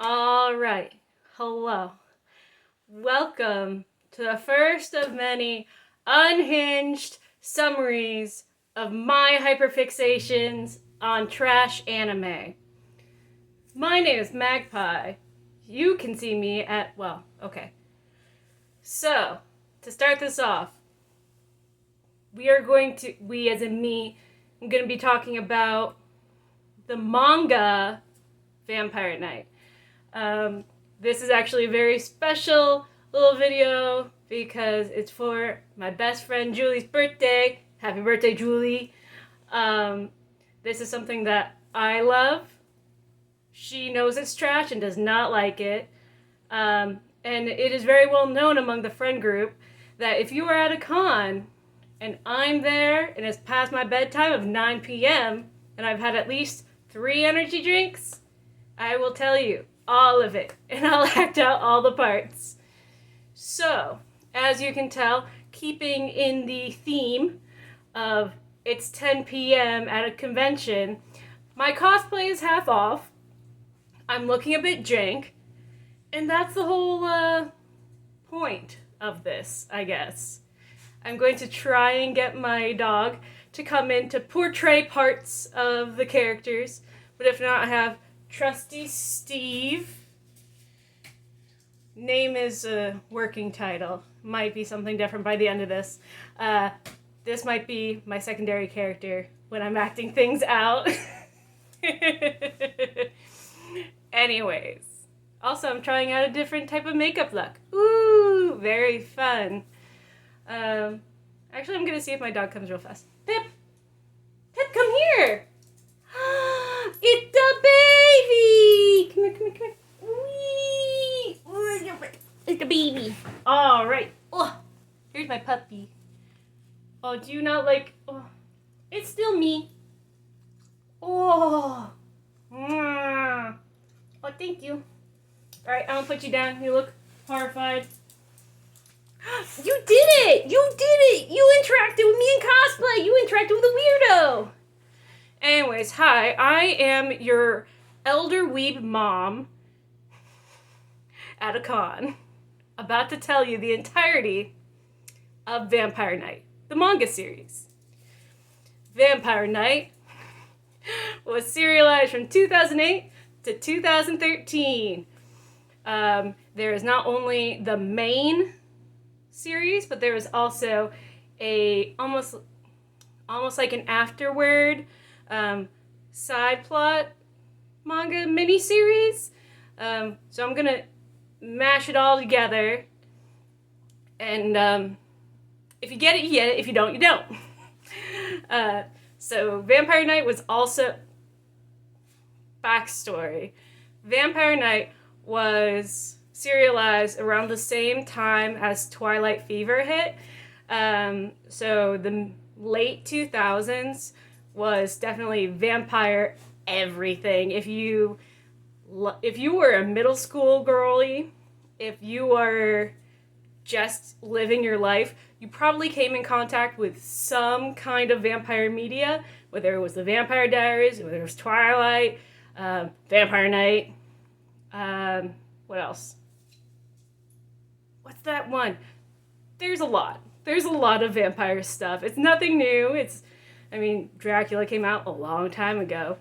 All right. Hello. Welcome to the first of many unhinged summaries of my hyperfixations on trash anime. My name is Magpie. You can see me at, well, okay. So, to start this off, we as in me, I'm going to be talking about the manga Vampire Knight. This is actually a very special little video because it's for my best friend Julie's birthday. Happy birthday, Julie. This is something that I love. She knows it's trash and does not like it. And it is very well known among the friend group that if you are at a con and I'm there and it's past my bedtime of 9 p.m. and I've had at least 3 energy drinks, I will tell you all of it, and I'll act out all the parts. So, as you can tell, keeping in the theme of it's 10 p.m. at a convention, my cosplay is half off. I'm looking a bit jank, and that's the whole point of this, I guess. I'm going to try and get my dog to come in to portray parts of the characters, but if not, I have Trusty Steve. Name is a working title. Might be something different by the end of this. This might be my secondary character when I'm acting things out. Anyways. Also, I'm trying out a different type of makeup look. Ooh, very fun. Actually, I'm gonna see if my dog comes real fast. Pip! Pip, come here! It's the baby! Come here, come here, come here. Wee! It's the baby. All right. Oh, here's my puppy. Oh, do you not like... Oh, it's still me. Oh. Oh, thank you. All right, I'm gonna put you down. You look horrified. You did it! You did it! You interacted with me in cosplay! You interacted with a weirdo! Anyways, hi, I am your elder weeb mom at a con, about to tell you the entirety of Vampire Knight, the manga series. Vampire Knight was serialized from 2008 to 2013. There is not only the main series, but there is also a almost like an afterward side plot manga miniseries. So I'm gonna mash it all together, and if you get it, you get it. If you don't, you don't. So Vampire Knight was also backstory. Vampire Knight was serialized around the same time as Twilight Fever hit. So the late 2000s was definitely vampire everything. If you were a middle school girly, if you were just living your life, you probably came in contact with some kind of vampire media, whether it was the Vampire Diaries, whether it was Twilight, Vampire Knight, what else? What's that one? There's a lot. There's a lot of vampire stuff. It's nothing new. Dracula came out a long time ago.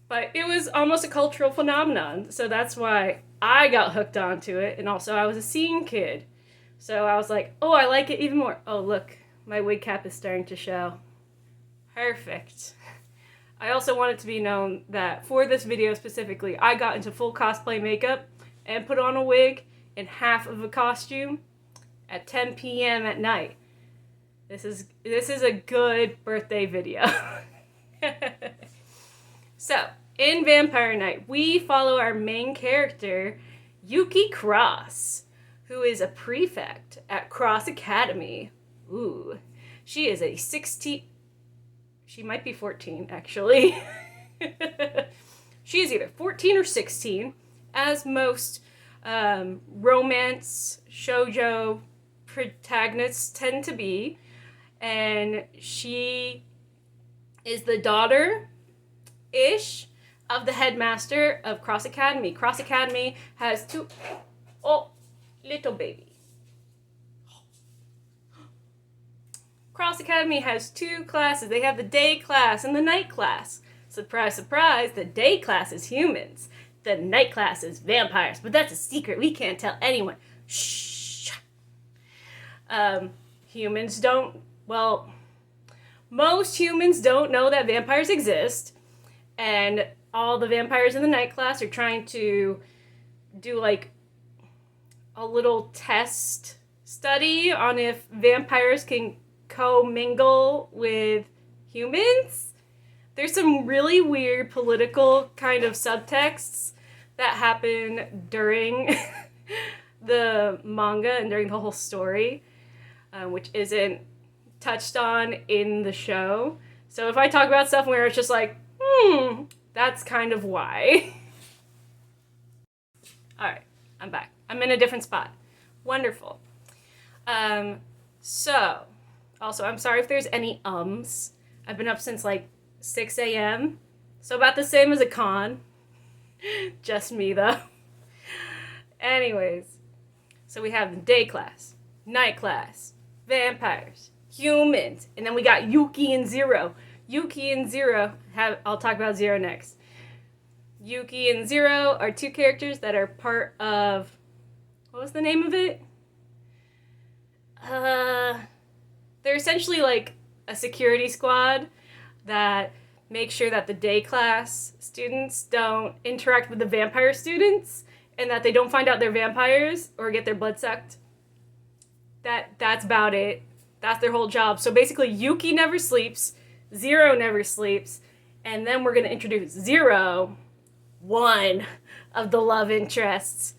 But it was almost a cultural phenomenon. So that's why I got hooked onto it. And also I was a scene kid. So I was like, oh, I like it even more. Oh, look, my wig cap is starting to show. Perfect. I also want it to be known that for this video specifically, I got into full cosplay makeup and put on a wig and half of a costume at 10 p.m. at night. This is a good birthday video. So, in Vampire Knight, we follow our main character, Yuki Cross, who is a prefect at Cross Academy. Ooh. She is a 16... She might be 14, actually. She is either 14 or 16, as most romance shoujo protagonists tend to be. And she is the daughter-ish of the headmaster of Cross Academy. Cross Academy has two... Oh, little baby. Cross Academy has two classes. They have the day class and the night class. Surprise, surprise, the day class is humans. The night class is vampires. But that's a secret. We can't tell anyone. Shh. Humans don't... Well, most humans don't know that vampires exist. And all the vampires in the night class are trying to do, like, a little test study on if vampires can co-mingle with humans. There's some really weird political kind of subtexts that happen during the manga and during the whole story, which isn't touched on in the show. So if I talk about stuff where it's just like, that's kind of why. Alright, I'm back. I'm in a different spot. Wonderful. So, also, I'm sorry if there's any ums. I've been up since like 6 a.m. So about the same as a con. Just me, though. Anyways. So we have the day class, night class, vampires, humans, and then we got Yuki and Zero. Yuki and Zero I'll talk about Zero next. Yuki and Zero are two characters that are part of... What was the name of it? They're essentially like a security squad that makes sure that the day class students don't interact with the vampire students and that they don't find out they're vampires or get their blood sucked. That's about it. That's their whole job. So basically Yuki never sleeps, Zero never sleeps, and then we're going to introduce Zero, one of the love interests.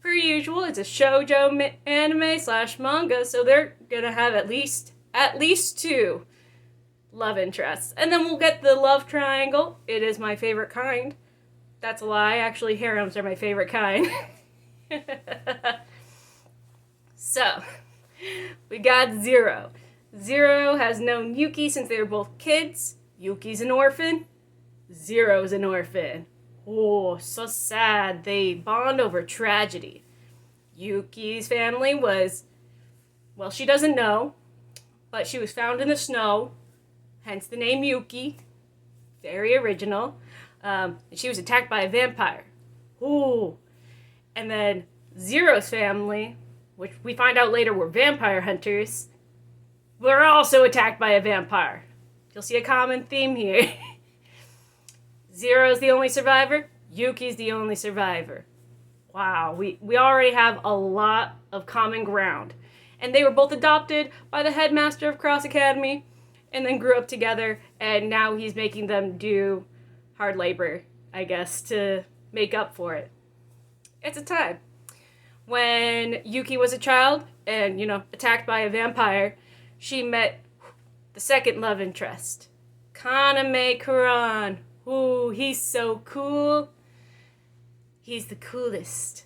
Per usual, it's a shoujo anime / manga, so they're gonna have at least two love interests. And then we'll get the love triangle. It is my favorite kind. That's a lie. Actually, harems are my favorite kind. So, we got Zero. Zero has known Yuki since they were both kids. Yuki's an orphan. Zero's an orphan. Oh, so sad. They bond over tragedy. Yuki's family was, well, she doesn't know, but she was found in the snow, hence the name Yuki. Very original. And she was attacked by a vampire. Ooh. And then Zero's family, which we find out later were vampire hunters, were also attacked by a vampire. You'll see a common theme here. Zero's the only survivor. Yuki's the only survivor. Wow, we already have a lot of common ground. And they were both adopted by the headmaster of Cross Academy and then grew up together, and now he's making them do hard labor, I guess, to make up for it. It's a time. When Yuki was a child and, attacked by a vampire, she met the second love interest, Kaname Kuran. Ooh, he's so cool. He's the coolest.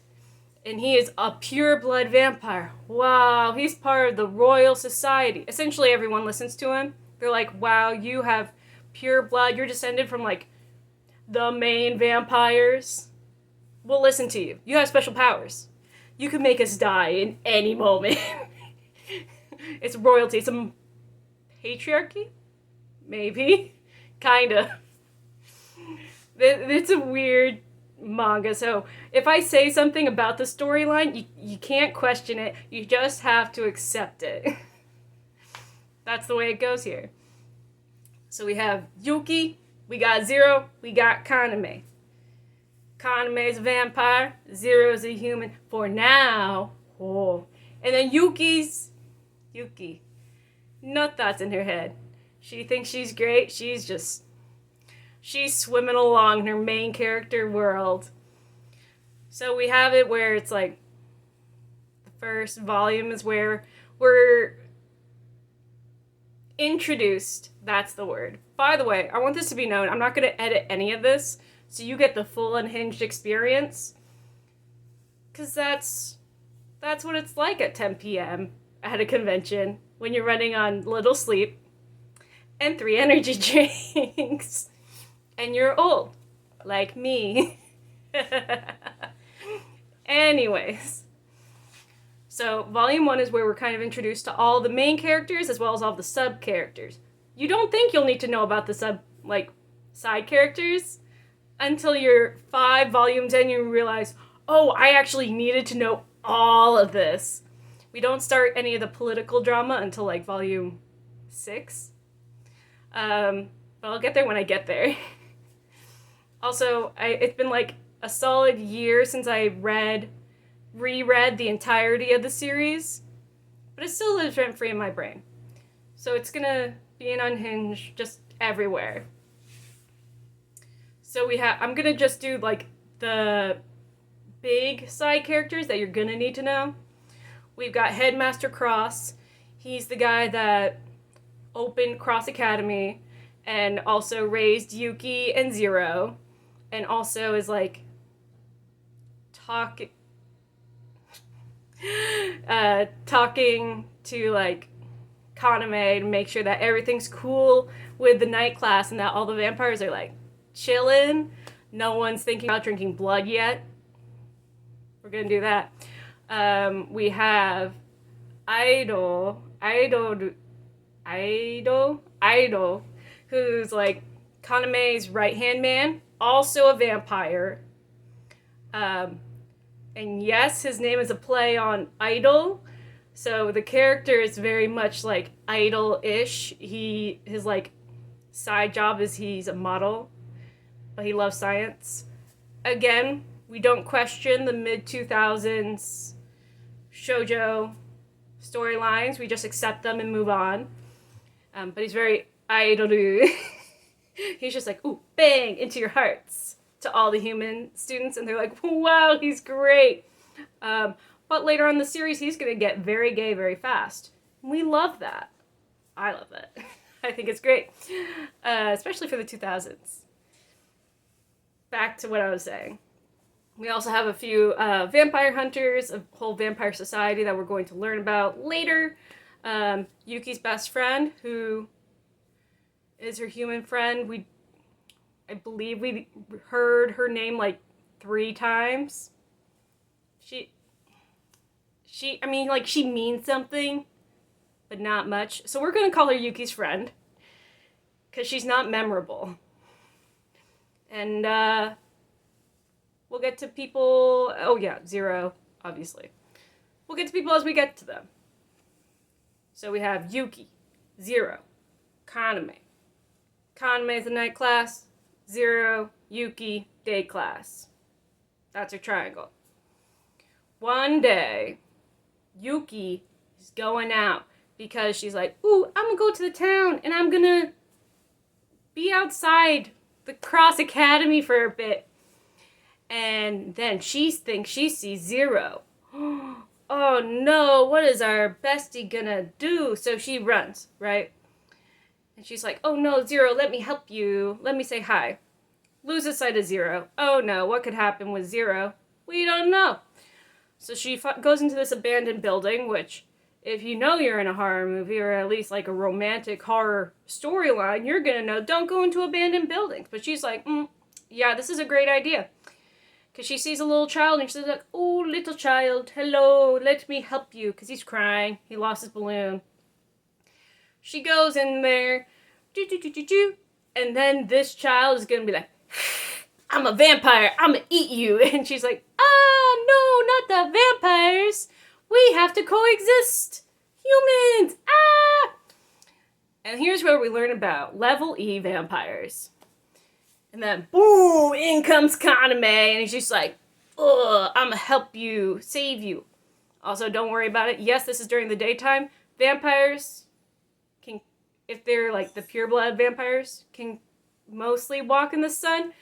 And he is a pure-blood vampire. Wow, he's part of the Royal Society. Essentially, everyone listens to him. They're like, wow, you have pure blood. You're descended from, the main vampires. We'll listen to you. You have special powers. You can make us die in any moment. It's royalty. It's a patriarchy? Maybe. Kinda. It's a weird manga, so if I say something about the storyline, you can't question it. You just have to accept it. That's the way it goes here. So we have Yuki, we got Zero, we got Kaname. Kaname's a vampire, Zero's a human for now. Oh. And then Yuki. No thoughts in her head. She thinks she's great. She's swimming along in her main character world. So we have it where it's like the first volume is where we're introduced. That's the word. By the way, I want this to be known. I'm not going to edit any of this, so you get the full Unhinged experience. Because that's what it's like at 10 p.m. at a convention when you're running on little sleep and 3 energy drinks. And you're old. like me. Anyways, so volume 1 is where we're kind of introduced to all the main characters as well as all the sub characters. You don't think you'll need to know about the side characters until you're 5 volumes in. You realize, oh, I actually needed to know all of this. We don't start any of the political drama until like volume 6. But I'll get there when I get there. Also, it's been like a solid year since I reread the entirety of the series, but it still lives rent-free in my brain. So it's gonna be an Unhinged just everywhere. So I'm gonna just do like the big side characters that you're gonna need to know. We've got Headmaster Cross. He's the guy that opened Cross Academy and also raised Yuki and Zero, and also is like talking to like Kaname to make sure that everything's cool with the night class and that all the vampires are like chilling. No one's thinking about drinking blood yet. We're gonna do that. We have Idol, who's like Kaname's right-hand man, also a vampire. And yes, his name is a play on Idol, so the character is very much like Idol-ish. His like side job is he's a model, but he loves science. Again, we don't question the mid-2000s shoujo storylines. We just accept them and move on. But he's very idol. He's just like, ooh, bang, into your hearts to all the human students. And they're like, wow, he's great. But later on in the series, he's going to get very gay very fast. We love that. I love that. I think it's great. Especially for the 2000s. Back to what I was saying. We also have a few vampire hunters, a whole vampire society that we're going to learn about later. Yuki's best friend, who is her human friend. I believe we heard her name like 3 times. She means something, but not much. So we're going to call her Yuki's friend, because she's not memorable. And, we'll get to people. Oh, yeah, Zero, obviously. We'll get to people as we get to them. So we have Yuki, Zero, Kaname. Kaname is the night class. Zero, Yuki, day class. That's her triangle. One day, Yuki is going out because she's like, ooh, I'm gonna go to the town and I'm gonna be outside the Cross Academy for a bit. And then she thinks she sees Zero. Oh no, what is our bestie gonna do? So she runs, right? And she's like, oh no, Zero, let me help you. Let me say hi. Loses sight of Zero. Oh no, what could happen with Zero? We don't know. So she goes into this abandoned building, which, if you know you're in a horror movie, or at least like a romantic horror storyline, you're gonna know, don't go into abandoned buildings. But she's like, yeah, this is a great idea. Because she sees a little child, and she's like, oh, little child, hello, let me help you. Because he's crying. He lost his balloon. She goes in there, and then this child is going to be like, I'm a vampire, I'm going to eat you. And she's like, no, not the vampires. We have to coexist. Humans, And here's where we learn about level E vampires. And then, boom, in comes Kaname, and he's just like, ugh, I'm gonna help you, save you. Also, don't worry about it. Yes, this is during the daytime. Vampires can, if they're like the pureblood vampires, can mostly walk in the sun.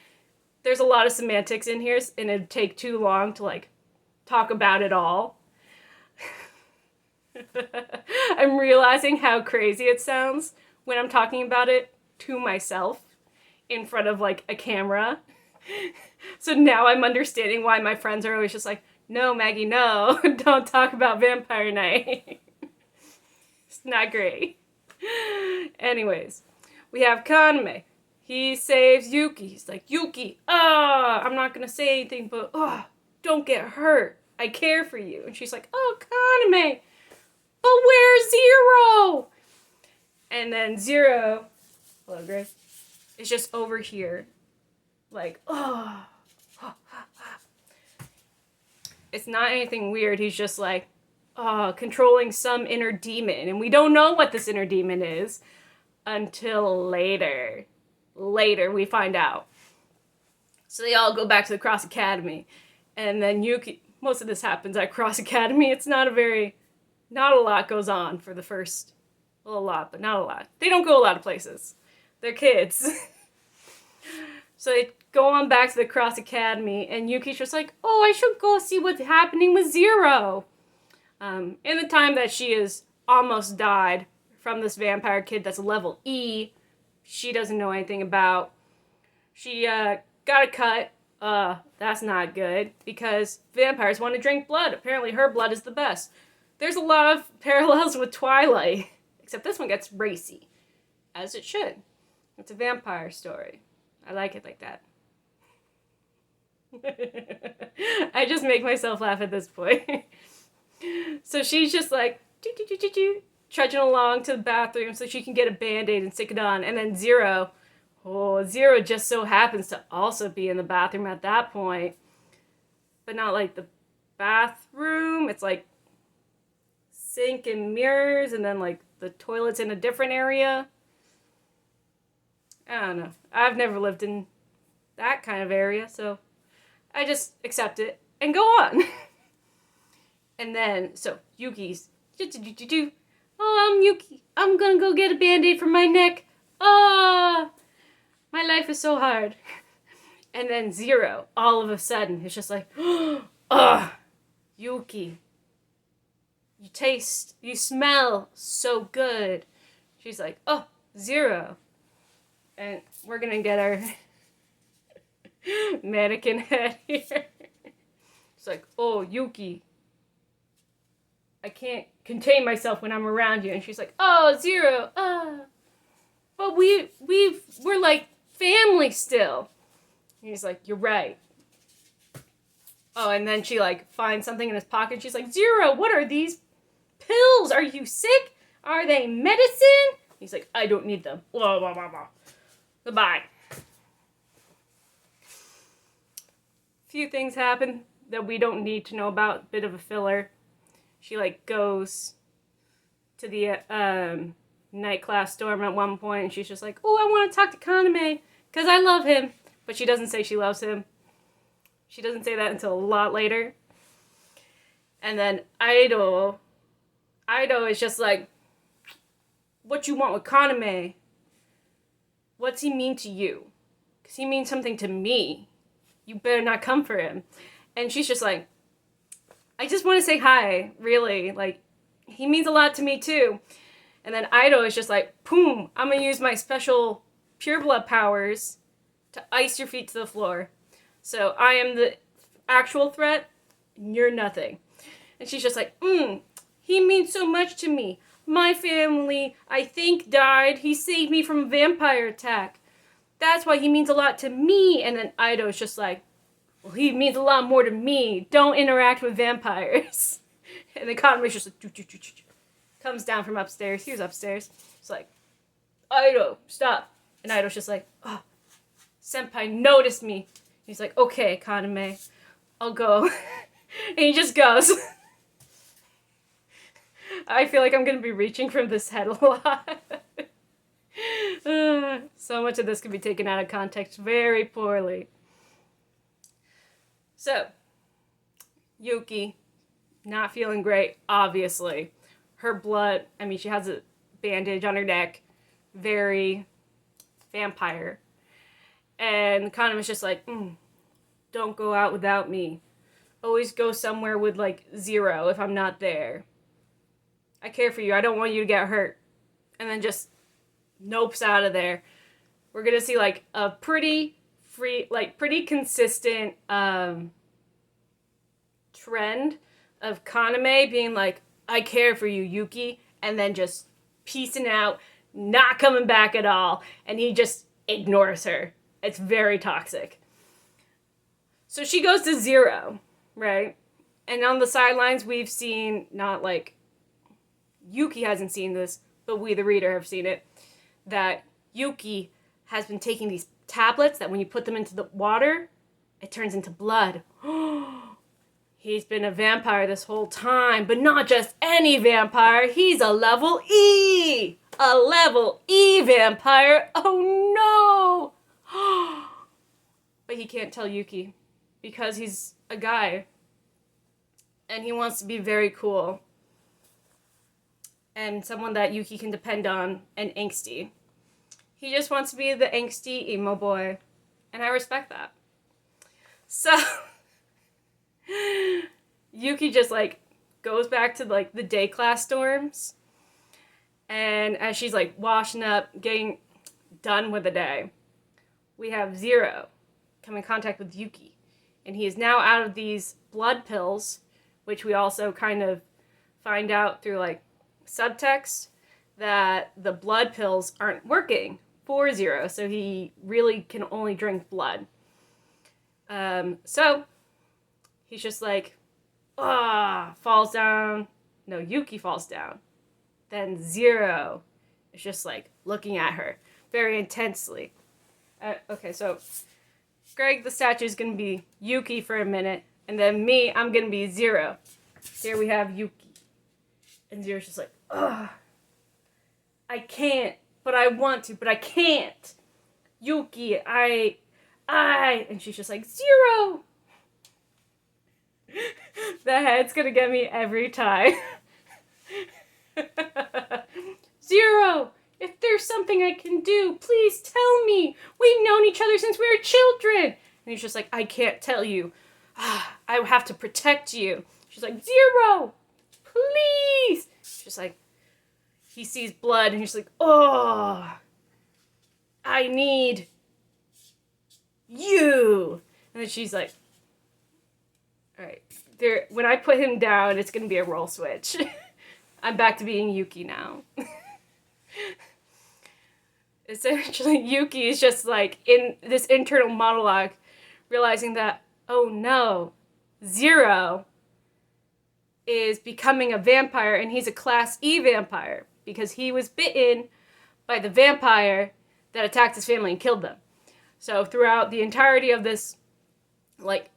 There's a lot of semantics in here, and it'd take too long to like talk about it all. I'm realizing how crazy it sounds when I'm talking about it to myself in front of like a camera. So now I'm understanding why my friends are always just like, no, Maggie, no, don't talk about Vampire Night. It's not great. Anyways, we have Kaname. he saves Yuki. He's like, Yuki, I'm not gonna say anything, but don't get hurt. I care for you. And she's like, oh, Kaname, but where's Zero? And then Zero, hello, Grace, is just over here, like, It's not anything weird. He's just like, controlling some inner demon. And we don't know what this inner demon is until later. Later, we find out. So they all go back to the Cross Academy. And then Yuki, most of this happens at Cross Academy. It's not a lot goes on for the first, well, a lot, but not a lot. They don't go a lot of places. They're kids. So they go on back to the Cross Academy, and Yuki's just like, I should go see what's happening with Zero. In the time that she is almost died from this vampire kid that's level E, she doesn't know anything about. She got a cut. That's not good, because vampires want to drink blood. Apparently her blood is the best. There's a lot of parallels with Twilight, except this one gets racy, as it should. It's a vampire story. I like it like that. I just make myself laugh at this point. So she's just like, trudging along to the bathroom so she can get a Band-Aid and stick it on. And then Zero just so happens to also be in the bathroom at that point. But not like the bathroom. It's like sink and mirrors, and then like the toilet's in a different area. I don't know. I've never lived in that kind of area, so I just accept it and go on. And then, so Yuki's, I'm Yuki. I'm gonna go get a Band-Aid for my neck. My life is so hard. And then Zero, all of a sudden, is just like, Yuki, you smell so good. She's like, Zero. And we're gonna get our mannequin head here. It's like, Yuki, I can't contain myself when I'm around you. And she's like, Zero, but we're like family still. And he's like, you're right. And then she like finds something in his pocket. She's like, Zero, what are these pills? Are you sick? Are they medicine? He's like, I don't need them. Blah, blah, blah, blah. Goodbye. Few things happen that we don't need to know about. Bit of a filler. She like goes to the night class dorm at one point, and she's just like, I want to talk to Kaname because I love him. But she doesn't say she loves him. She doesn't say that until a lot later. And then Idol is just like, what you want with Kaname? What's he mean to you? Because he means something to me. You better not come for him. And she's just like, I just want to say hi, really. Like, he means a lot to me too. And then Idol is just like, boom, I'm going to use my special pure blood powers to ice your feet to the floor. So I am the actual threat, and you're nothing. And she's just like, he means so much to me. My family, I think, died. He saved me from a vampire attack. That's why he means a lot to me. And then Ido's just like, well, he means a lot more to me. Don't interact with vampires. And then Kaname's just like, comes down from upstairs. He was upstairs. It's like, Ido, stop. And Ido's just like, Senpai noticed me. He's like, okay, Kaname, I'll go. And he just goes. I feel like I'm going to be reaching from this head a lot. So much of this can be taken out of context very poorly. So, Yuki, not feeling great, obviously. Her blood, she has a bandage on her neck. Very vampire. And Kaname's just like, don't go out without me. Always go somewhere with, Zero if I'm not there. I care for you. I don't want you to get hurt. And then just nopes out of there. We're going to see, a pretty consistent trend of Kaname being like, I care for you, Yuki. And then just peacing out, not coming back at all. And he just ignores her. It's very toxic. So she goes to 0, right? And on the sidelines, we've seen, not like Yuki hasn't seen this, but we, the reader, have seen it, that Yuki has been taking these tablets that when you put them into the water, it turns into blood. He's been a vampire this whole time, but not just any vampire. He's a level E! A level E vampire! Oh no! But he can't tell Yuki because he's a guy. And he wants to be very cool. And someone that Yuki can depend on, and angsty. He just wants to be the angsty emo boy. And I respect that. So, Yuki just, like, goes back to, like, the day class dorms. And as she's, like, washing up, getting done with the day, we have 0 come in contact with Yuki. And he is now out of these blood pills, which we also kind of find out through, like, subtext, that the blood pills aren't working for 0, so he really can only drink blood. So he's just like, falls down. No, Yuki falls down. Then 0 is just like looking at her very intensely. Okay, so Greg the statue is gonna be Yuki for a minute, and then me, I'm gonna be 0. Here we have Yuki. And 0's just like, I can't, but I want to, but I can't. Yuki, and she's just like, 0. The head's gonna get me every time. 0, if there's something I can do, please tell me. We've known each other since we were children. And he's just like, I can't tell you. I have to protect you. She's like, 0, please. She's like, he sees blood and he's like, I need you. And then she's like, all right, when I put him down, it's going to be a role switch. I'm back to being Yuki now. Essentially, Yuki is just like in this internal monologue, realizing that, oh no, 0 is becoming a vampire, and he's a class E vampire because he was bitten by the vampire that attacked his family and killed them. So throughout the entirety of this, like,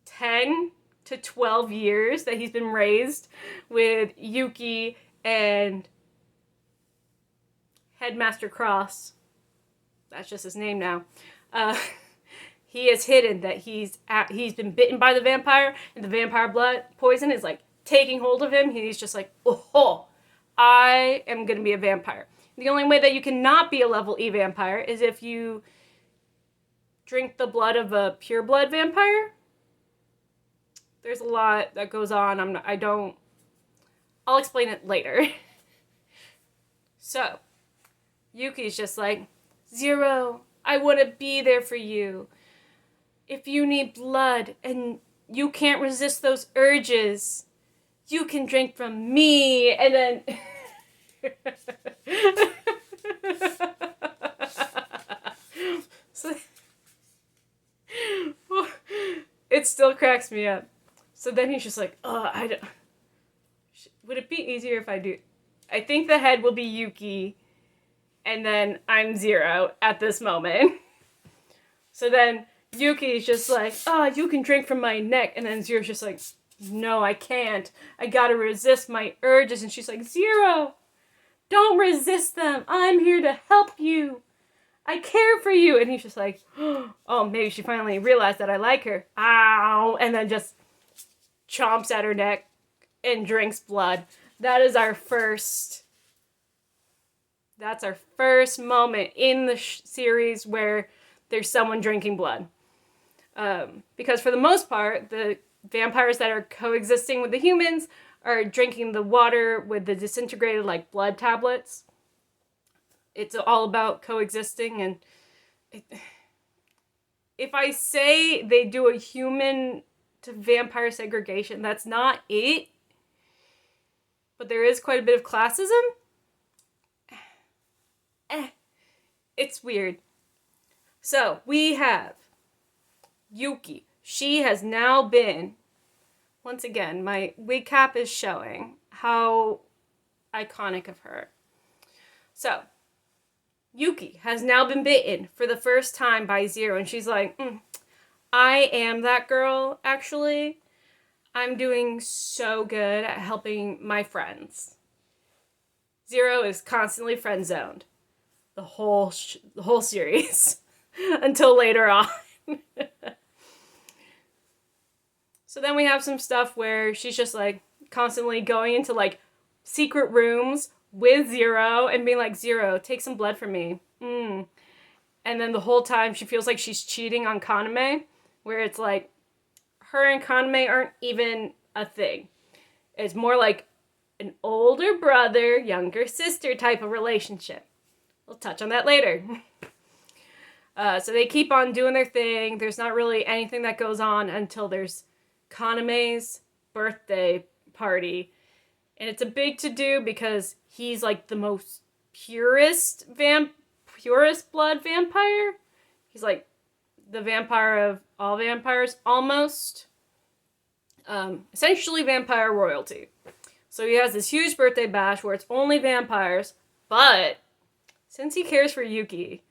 10 to 12 years that he's been raised with Yuki and Headmaster Cross, that's just his name now, he has hidden that he's been bitten by the vampire, and the vampire blood poison is like taking hold of him. He's just like, I am gonna be a vampire. The only way that you cannot be a level E vampire is if you drink the blood of a pure blood vampire. There's a lot that goes on. I'll explain it later. So, Yuki's just like, 0, I want to be there for you. If you need blood and you can't resist those urges, you can drink from me. And then so, it still cracks me up. So then he's just like, would it be easier if I do? I think the head will be Yuki, and then I'm 0 at this moment. So then Yuki's just like, you can drink from my neck. And then 0's just like, no, I can't. I gotta resist my urges. And she's like, 0, don't resist them. I'm here to help you. I care for you. And he's just like, maybe she finally realized that I like her. Ow. And then just chomps at her neck and drinks blood. That's our first moment in the series where there's someone drinking blood. Because for the most part, the vampires that are coexisting with the humans are drinking the water with the disintegrated, like, blood tablets. It's all about coexisting, and if I say they do a human to vampire segregation, that's not it. But there is quite a bit of classism. It's weird. So we have Yuki. She has now been, once again, my wig cap is showing how iconic of her. So, Yuki has now been bitten for the first time by Zero, and she's like, I am that girl, actually. I'm doing so good at helping my friends. Zero is constantly friend zoned the whole series until later on. So then we have some stuff where she's just like constantly going into like secret rooms with Zero and being like, Zero, take some blood from me. And then the whole time she feels like she's cheating on Kaname, where it's like her and Kaname aren't even a thing. It's more like an older brother, younger sister type of relationship. We'll touch on that later. So they keep on doing their thing. There's not really anything that goes on until there's Kaname's birthday party. And it's a big to-do because he's like the most purest blood vampire. He's like the vampire of all vampires, almost. Essentially vampire royalty. So he has this huge birthday bash where it's only vampires, but since he cares for Yuki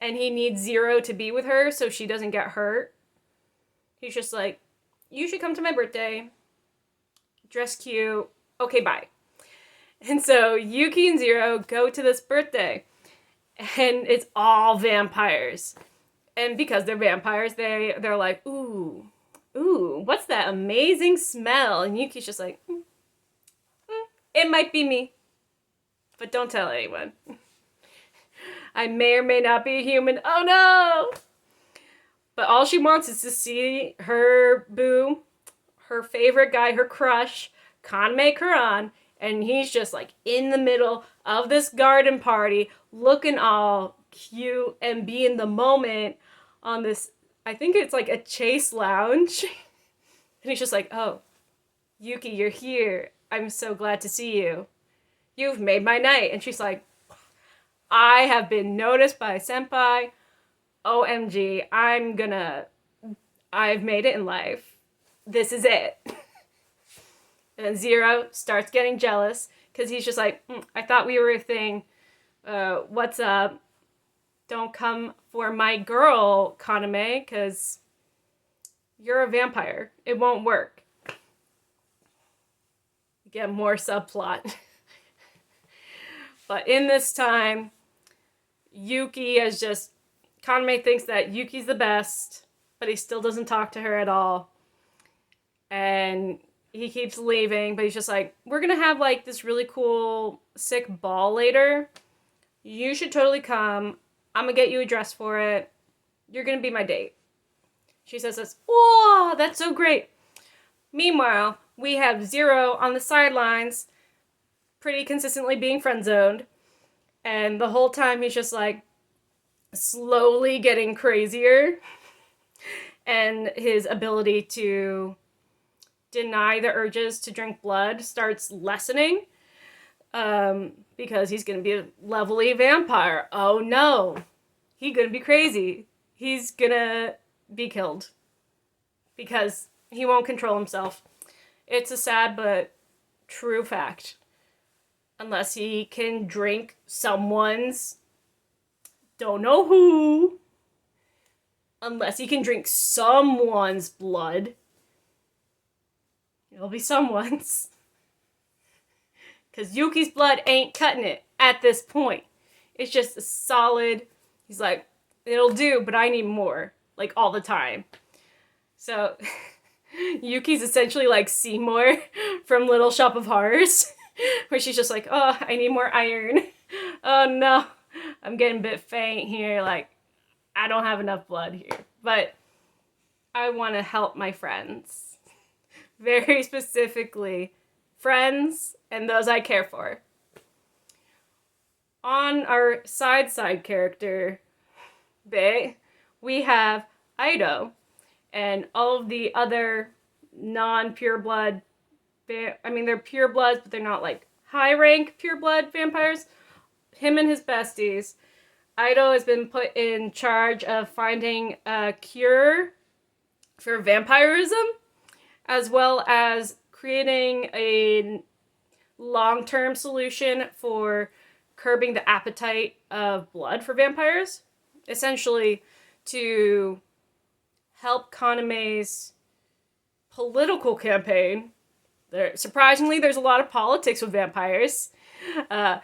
and he needs Zero to be with her so she doesn't get hurt, he's just like, you should come to my birthday, dress cute, okay, bye. And so Yuki and Zero go to this birthday, and it's all vampires. And because they're vampires, they're like, ooh, what's that amazing smell? And Yuki's just like, it might be me, but don't tell anyone. I may or may not be a human. Oh no! But all she wants is to see her boo, her favorite guy, her crush, Kaname Kuran, and he's just like in the middle of this garden party, looking all cute and be in the moment on this, I think it's like a chase lounge. And he's just like, oh, Yuki, you're here. I'm so glad to see you. You've made my night. And she's like, I have been noticed by Senpai. OMG, I've made it in life. This is it. And Zero starts getting jealous because he's just like, I thought we were a thing. What's up? Don't come for my girl, Kaname, because you're a vampire. It won't work. Get more subplot. But in this time, Yuki is just, Kaname thinks that Yuki's the best, but he still doesn't talk to her at all. And he keeps leaving, but he's just like, we're gonna have like this really cool, sick ball later. You should totally come. I'm gonna get you a dress for it. You're gonna be my date. She says this, oh, that's so great. Meanwhile, we have Zero on the sidelines, pretty consistently being friend-zoned. And the whole time he's just like, slowly getting crazier. And his ability to deny the urges to drink blood starts lessening. Because he's gonna be a levelly vampire. Oh no. He's gonna be crazy. He's gonna be killed. Because he won't control himself. It's a sad but true fact. Unless he can drink someone's, don't know who, unless he can drink someone's blood, it'll be someone's. Because Yuki's blood ain't cutting it at this point. It's just a solid, he's like, it'll do, but I need more. Like, all the time. So, Yuki's essentially like Seymour from Little Shop of Horrors. Where she's just like, oh, I need more iron. Oh no, I'm getting a bit faint here. Like, I don't have enough blood here. But I want to help my friends. Very specifically, friends and those I care for. On our side character bit, we have Ido and all of the other non-pure blood, they're pure bloods, but they're not like high rank pure blood vampires. Him and his besties Ido has been put in charge of finding a cure for vampirism, as well as creating a long-term solution for curbing the appetite of blood for vampires. Essentially, to help Kaname's political campaign. Surprisingly, there's a lot of politics with vampires. To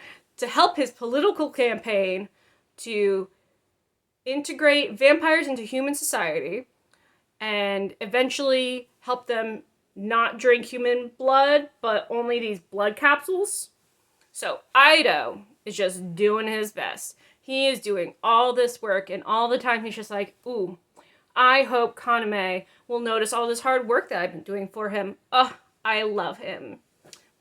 help his political campaign to integrate vampires into human society and eventually help them not drink human blood, but only these blood capsules. So Ido is just doing his best. He is doing all this work, and all the time he's just like, ooh, I hope Kaname will notice all this hard work that I've been doing for him. Ugh, I love him.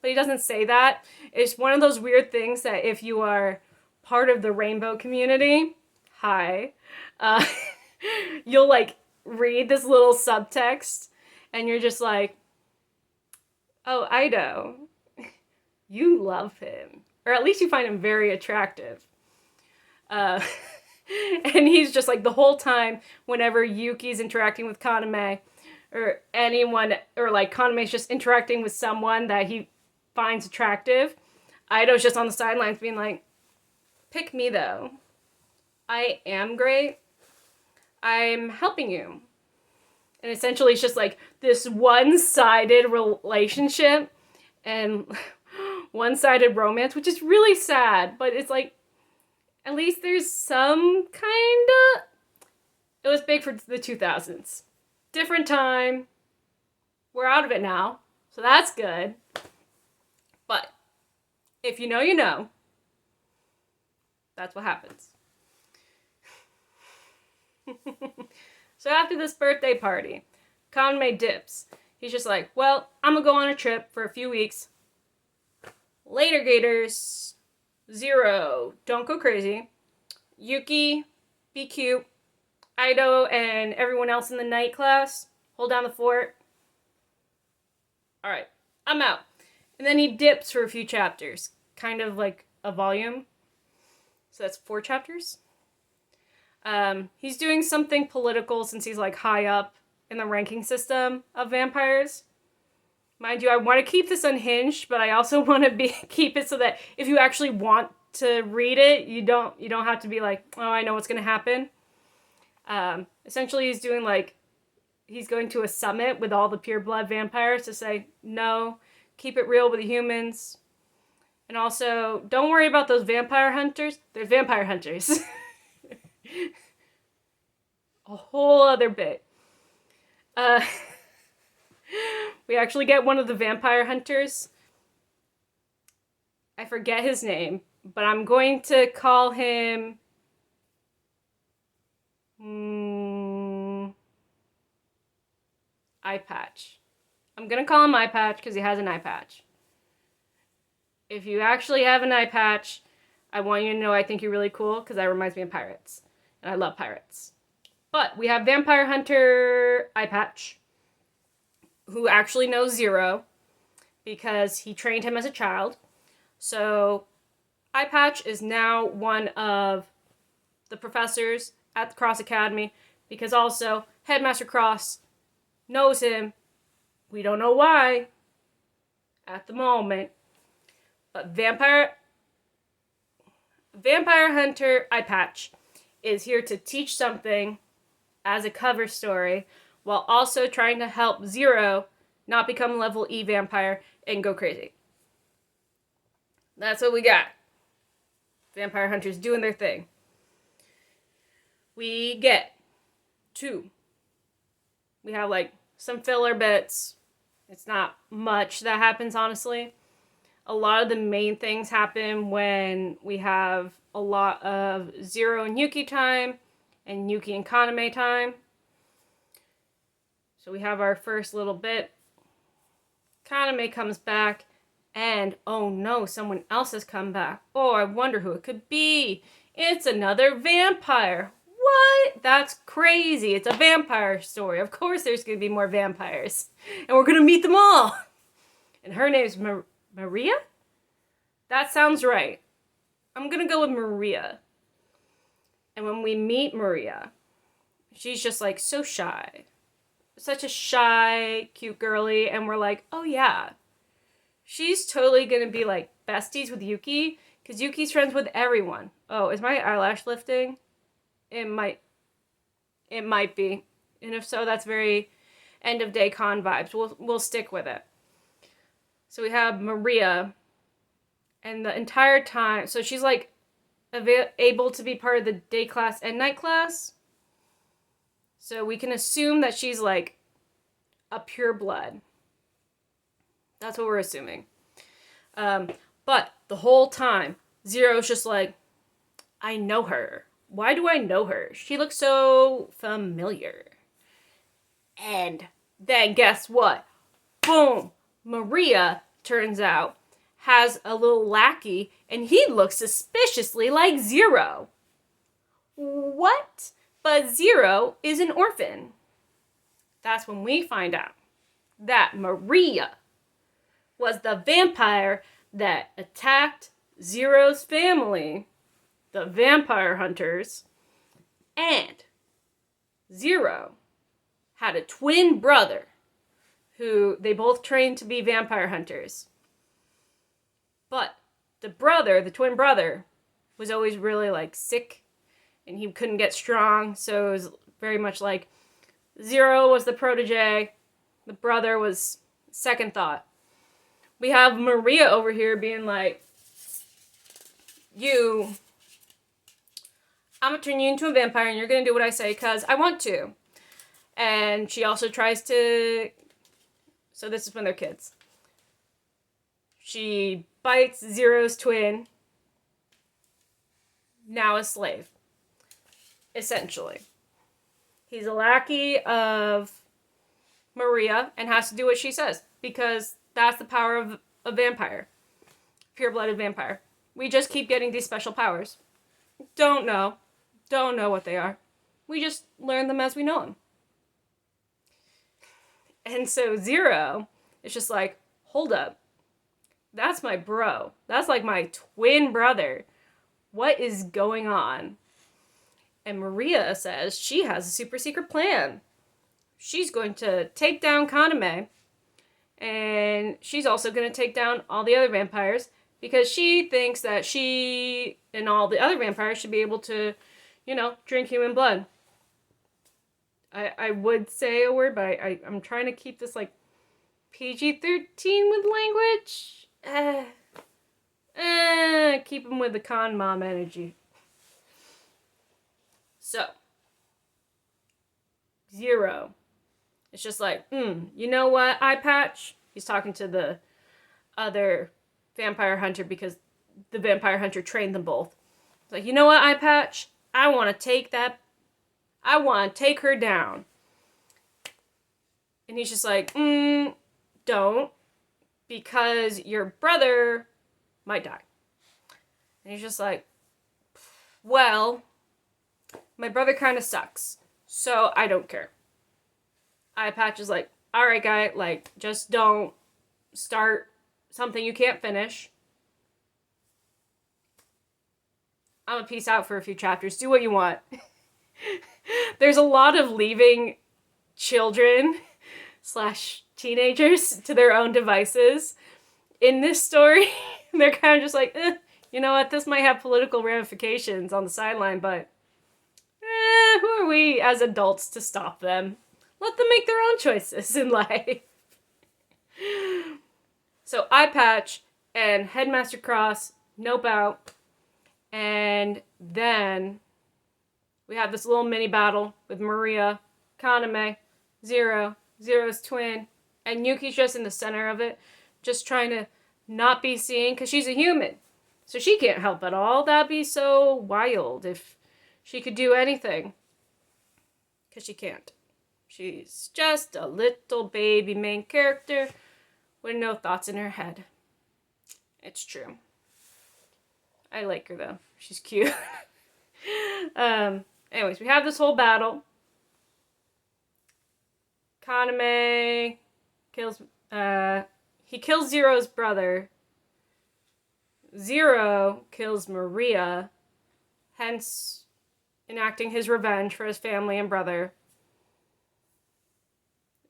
But he doesn't say that. It's one of those weird things that if you are part of the rainbow community, you'll like read this little subtext and you're just like, oh, Ido, you love him. Or at least you find him very attractive. And he's just like the whole time whenever Yuki's interacting with Kaname or anyone, or like Kaname's just interacting with someone that he finds attractive, Ido's just on the sidelines being like, pick me though. I am great. I'm helping you. And essentially it's just like this one-sided relationship and one-sided romance, which is really sad, but it's like, at least there's some kinda. It was big for the 2000s. Different time. We're out of it now, so that's good. But if you know, you know. That's what happens. So after this birthday party, Kaname dips. He's just like, well, I'm gonna go on a trip for a few weeks. Later, Gators. Zero, don't go crazy. Yuki, be cute. Ido and everyone else in the night class, hold down the fort. Alright, I'm out. And then he dips for a few chapters. Kind of like a volume. So that's 4 chapters. He's doing something political since he's like high up in the ranking system of vampires. Mind you, I want to keep this unhinged, but I also want to keep it so that if you actually want to read it, you don't have to be like, oh, I know what's going to happen. Essentially, he's going to a summit with all the pureblood vampires to say, no, keep it real with the humans. And also, don't worry about those vampire hunters. They're vampire hunters. A whole other bit. We actually get one of the vampire hunters. I forget his name, but I'm going to call him... Eye Patch. I'm going to call him Eye Patch because he has an eye patch. If you actually have an eye patch, I want you to know I think you're really cool because that reminds me of pirates. And I love pirates. But we have Vampire Hunter Eye Patch, who actually knows Zero because he trained him as a child. So Eye Patch is now one of the professors at the Cross Academy because also Headmaster Cross knows him. We don't know why at the moment. But Vampire Hunter Eye Patch is here to teach something as a cover story while also trying to help Zero not become level E vampire and go crazy. That's what we got. Vampire hunters doing their thing. We get 2. We have like some filler bits. It's not much that happens, honestly. A lot of the main things happen when we have a lot of Zero and Yuki time and Yuki and Kaname time. So we have our first little bit. Kaname comes back and oh no, someone else has come back. Oh, I wonder who it could be. It's another vampire. What? That's crazy. It's a vampire story. Of course there's going to be more vampires. And we're going to meet them all. And her name's Maria? That sounds right. I'm going to go with Maria. And when we meet Maria, she's just like so shy. Such a shy, cute girly. And we're like, oh yeah, she's totally gonna be like besties with Yuki. Because Yuki's friends with everyone. Oh, is my eyelash lifting? It might. It might be. And if so, that's very end of day con vibes. We'll stick with it. So we have Maria. And the entire time, so she's like able to be part of the day class and night class. So we can assume that she's like a pure blood. That's what we're assuming. But the whole time, Zero's just like, I know her. Why do I know her? She looks so familiar. And then guess what? Boom! Maria, turns out, has a little lackey, and he looks suspiciously like Zero. What? But Zero is an orphan. That's when we find out that Maria was the vampire that attacked Zero's family, the vampire hunters, and Zero had a twin brother who they both trained to be vampire hunters. But the twin brother, was always really like sick and he couldn't get strong, so it was very much like Zero was the protege, the brother was second thought. We have Maria over here being like, I'm gonna turn you into a vampire and you're gonna do what I say because I want to. And she also tries to, so this is when they're kids. She bites Zero's twin, now a slave, essentially. He's a lackey of Maria and has to do what she says because that's the power of a vampire. Pure-blooded vampire. We just keep getting these special powers. Don't know what they are. We just learn them as we know them. And so Zero is just like, hold up. That's my bro. That's like my twin brother. What is going on? And Maria says she has a super secret plan. She's going to take down Kaname. And she's also going to take down all the other vampires because she thinks that she and all the other vampires should be able to, drink human blood. I would say a word, but I'm trying to keep this like PG-13 with language. Keep them with the con mom energy. So, Zero. It's just like, you know what, Eye Patch? He's talking to the other vampire hunter because the vampire hunter trained them both. It's like, you know what, Eye Patch? I want to take her down. And he's just like, don't, because your brother might die. And he's just like, well, my brother kind of sucks, so I don't care. Eye Patch is like, alright guy, like, just don't start something you can't finish. I'm gonna peace out for a few chapters. Do what you want. There's a lot of leaving children / teenagers to their own devices. In this story, they're kind of just like, you know what, this might have political ramifications on the sideline, but who are we as adults to stop them? Let them make their own choices in life. So Eye Patch and Headmaster Cross nope out. And then we have this little mini battle with Maria, Kaname, Zero's twin, and Yuki's just in the center of it, just trying to not be seen, because she's a human. So she can't help at all. That'd be so wild if she could do anything. Because she can't. She's just a little baby main character with no thoughts in her head. It's true. I like her though. She's cute. Anyways, we have this whole battle. Kaname kills, he kills Zero's brother. Zero kills Maria. Hence, enacting his revenge for his family and brother.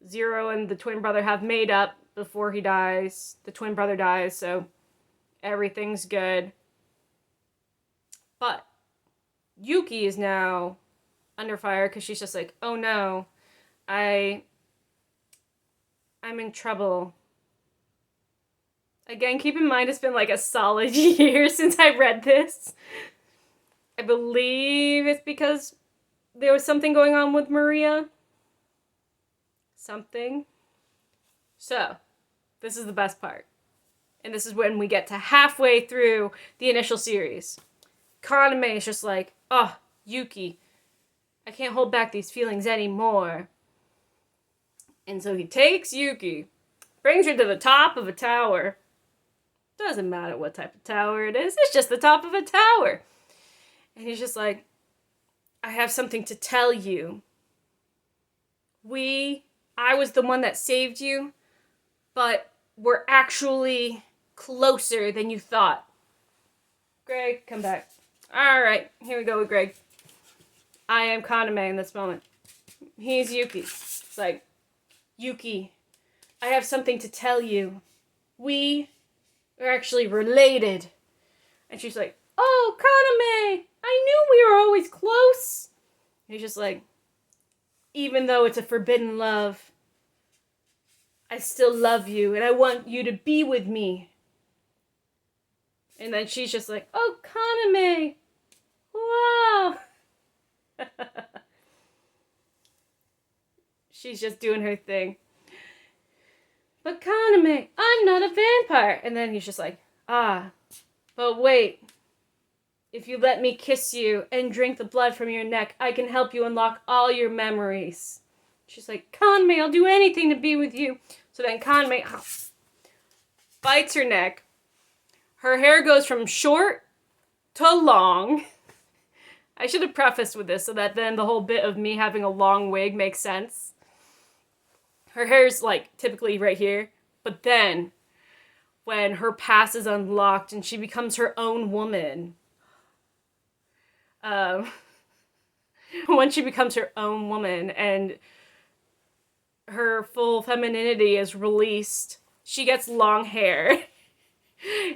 Zero and the twin brother have made up before he dies. The twin brother dies, so everything's good. But Yuki is now under fire because she's just like, oh no, I'm in trouble. Again, keep in mind it's been like a solid year since I read this. I believe it's because there was something going on with Maria. Something. So, this is the best part. And this is when we get to halfway through the initial series. Kaname is just like, oh, Yuki, I can't hold back these feelings anymore. And so he takes Yuki, brings her to the top of a tower. Doesn't matter what type of tower it is, it's just the top of a tower. And he's just like, I have something to tell you. I was the one that saved you, but we're actually closer than you thought. Greg, come back. Alright, here we go with Greg. I am Kaname in this moment. He's Yuki. It's like, Yuki, I have something to tell you. We are actually related. And she's like, oh, Kaname, I knew we were always close. And he's just like, even though it's a forbidden love, I still love you and I want you to be with me. And then she's just like, oh, Kaname, wow. She's just doing her thing. But Kaname, I'm not a vampire. And then he's just like, but wait. If you let me kiss you and drink the blood from your neck, I can help you unlock all your memories. She's like, Kaname, I'll do anything to be with you. So then Kaname bites her neck. Her hair goes from short to long. I should have prefaced with this so that then the whole bit of me having a long wig makes sense. Her hair's like typically right here. But then when her past is unlocked and she becomes her own woman, when she becomes her own woman and her full femininity is released, she gets long hair.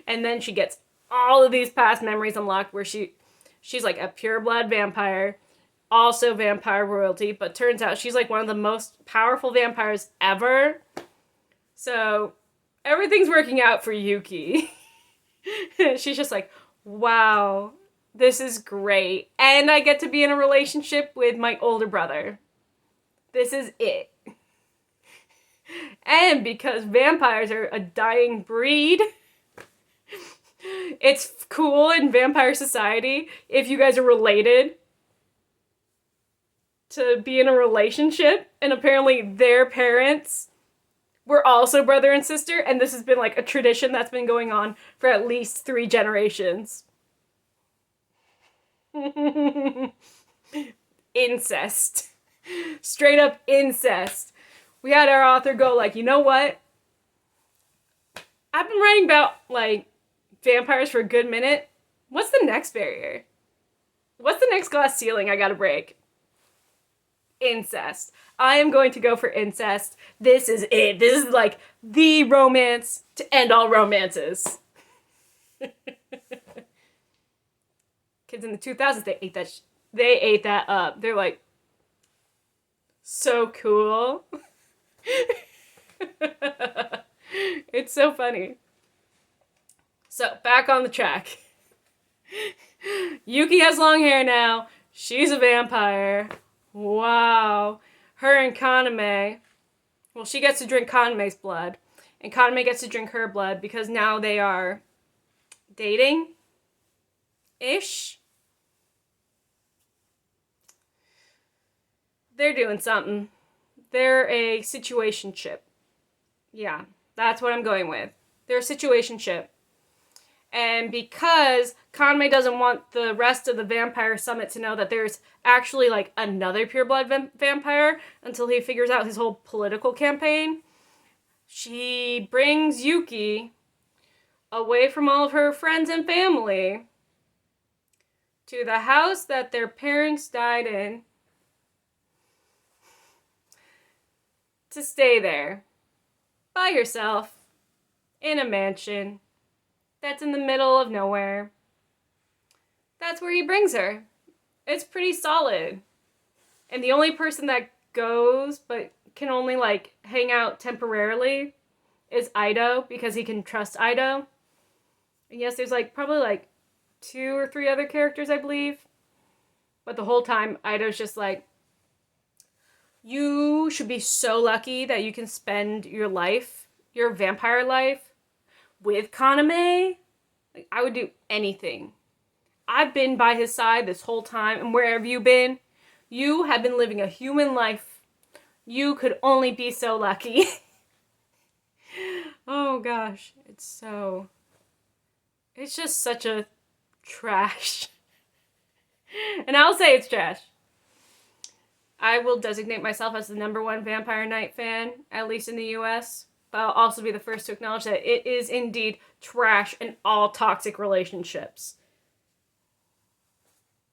And then she gets all of these past memories unlocked where she's like a pureblood vampire, also vampire royalty, but turns out she's like one of the most powerful vampires ever. So everything's working out for Yuki. She's just like, wow, this is great. And I get to be in a relationship with my older brother. This is it. And because vampires are a dying breed, it's cool in vampire society if you guys are related to be in a relationship. And apparently their parents were also brother and sister. And this has been like a tradition that's been going on for at least 3 generations. Incest. Straight up incest. We had our author go like, you know what? I've been writing about like vampires for a good minute. What's the next barrier? What's the next glass ceiling I gotta break? Incest. I am going to go for incest. This is it. This is like the romance to end all romances. Kids in the 2000s, they ate that up. They're like, so cool. It's so funny. So, back on the track. Yuki has long hair now. She's a vampire. Wow. Her and Kaname. Well, she gets to drink Kaname's blood. And Kaname gets to drink her blood because now they are dating-ish. They're doing something. They're a situationship. Yeah, that's what I'm going with. They're a situationship. And because Kaname doesn't want the rest of the Vampire Summit to know that there's actually like another pureblood vampire until he figures out his whole political campaign, she brings Yuki away from all of her friends and family to the house that their parents died in to stay there by herself in a mansion that's in the middle of nowhere. That's where he brings her. It's pretty solid. And the only person that goes but can only like hang out temporarily is Ido, because he can trust Ido. And yes, there's like probably like 2 or 3 other characters, I believe. But the whole time, Ido's just like, you should be so lucky that you can spend your life, your vampire life, with Kaname. Like, I would do anything. I've been by his side this whole time, and wherever you've been, you have been living a human life. You could only be so lucky. Oh gosh, it's just such a trash. And I'll say it's trash. I will designate myself as the #1 Vampire Knight fan, at least in the US. But I'll also be the first to acknowledge that it is indeed trash in all toxic relationships.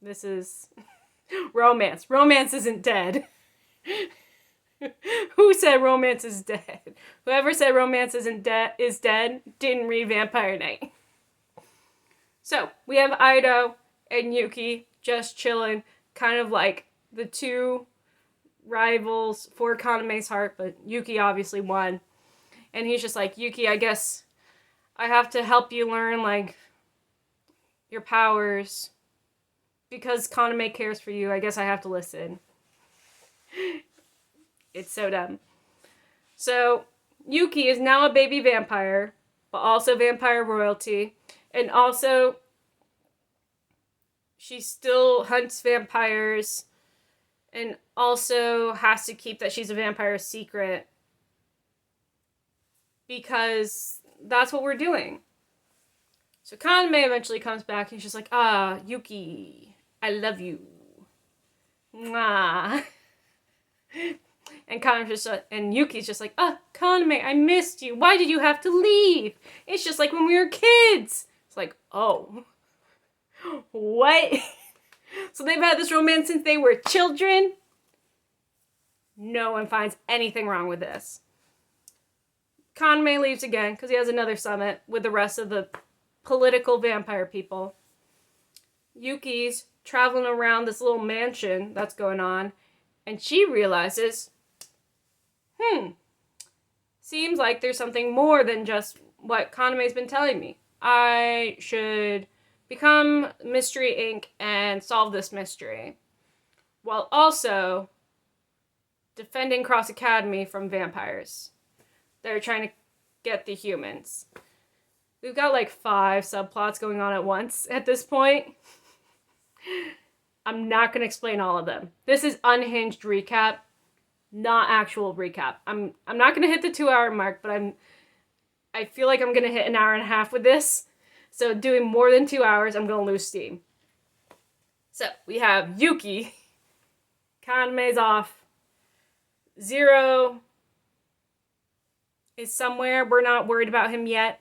This is romance. Romance isn't dead. Who said romance is dead? Whoever said romance is dead didn't read Vampire Knight. So, we have Ido and Yuki just chilling, kind of like the 2 rivals for Kaname's heart, but Yuki obviously won. And he's just like, Yuki, I guess I have to help you learn, like, your powers. Because Kaname cares for you, I guess I have to listen. It's so dumb. So, Yuki is now a baby vampire, but also vampire royalty. And also, she still hunts vampires, and also has to keep that she's a vampire secret. Because that's what we're doing. So Kaname eventually comes back, and she's like, Yuki, I love you. Mwah. And Yuki's just like, Kaname, I missed you. Why did you have to leave? It's just like when we were kids. It's like, oh. What? So they've had this romance since they were children? No one finds anything wrong with this. Kaname leaves again because he has another summit with the rest of the political vampire people. Yuki's traveling around this little mansion that's going on, and she realizes, seems like there's something more than just what Kaname's been telling me. I should become Mystery Inc. and solve this mystery, while also defending Cross Academy from vampires. They're trying to get the humans. We've got like 5 subplots going on at once at this point. I'm not going to explain all of them. This is Unhinged Recap, not actual recap. I'm not going to hit the 2-hour mark, but I feel like I'm going to hit an hour and a half with this. So doing more than 2 hours, I'm going to lose steam. So we have Yuki. Kaname's off. Zero is somewhere. We're not worried about him yet.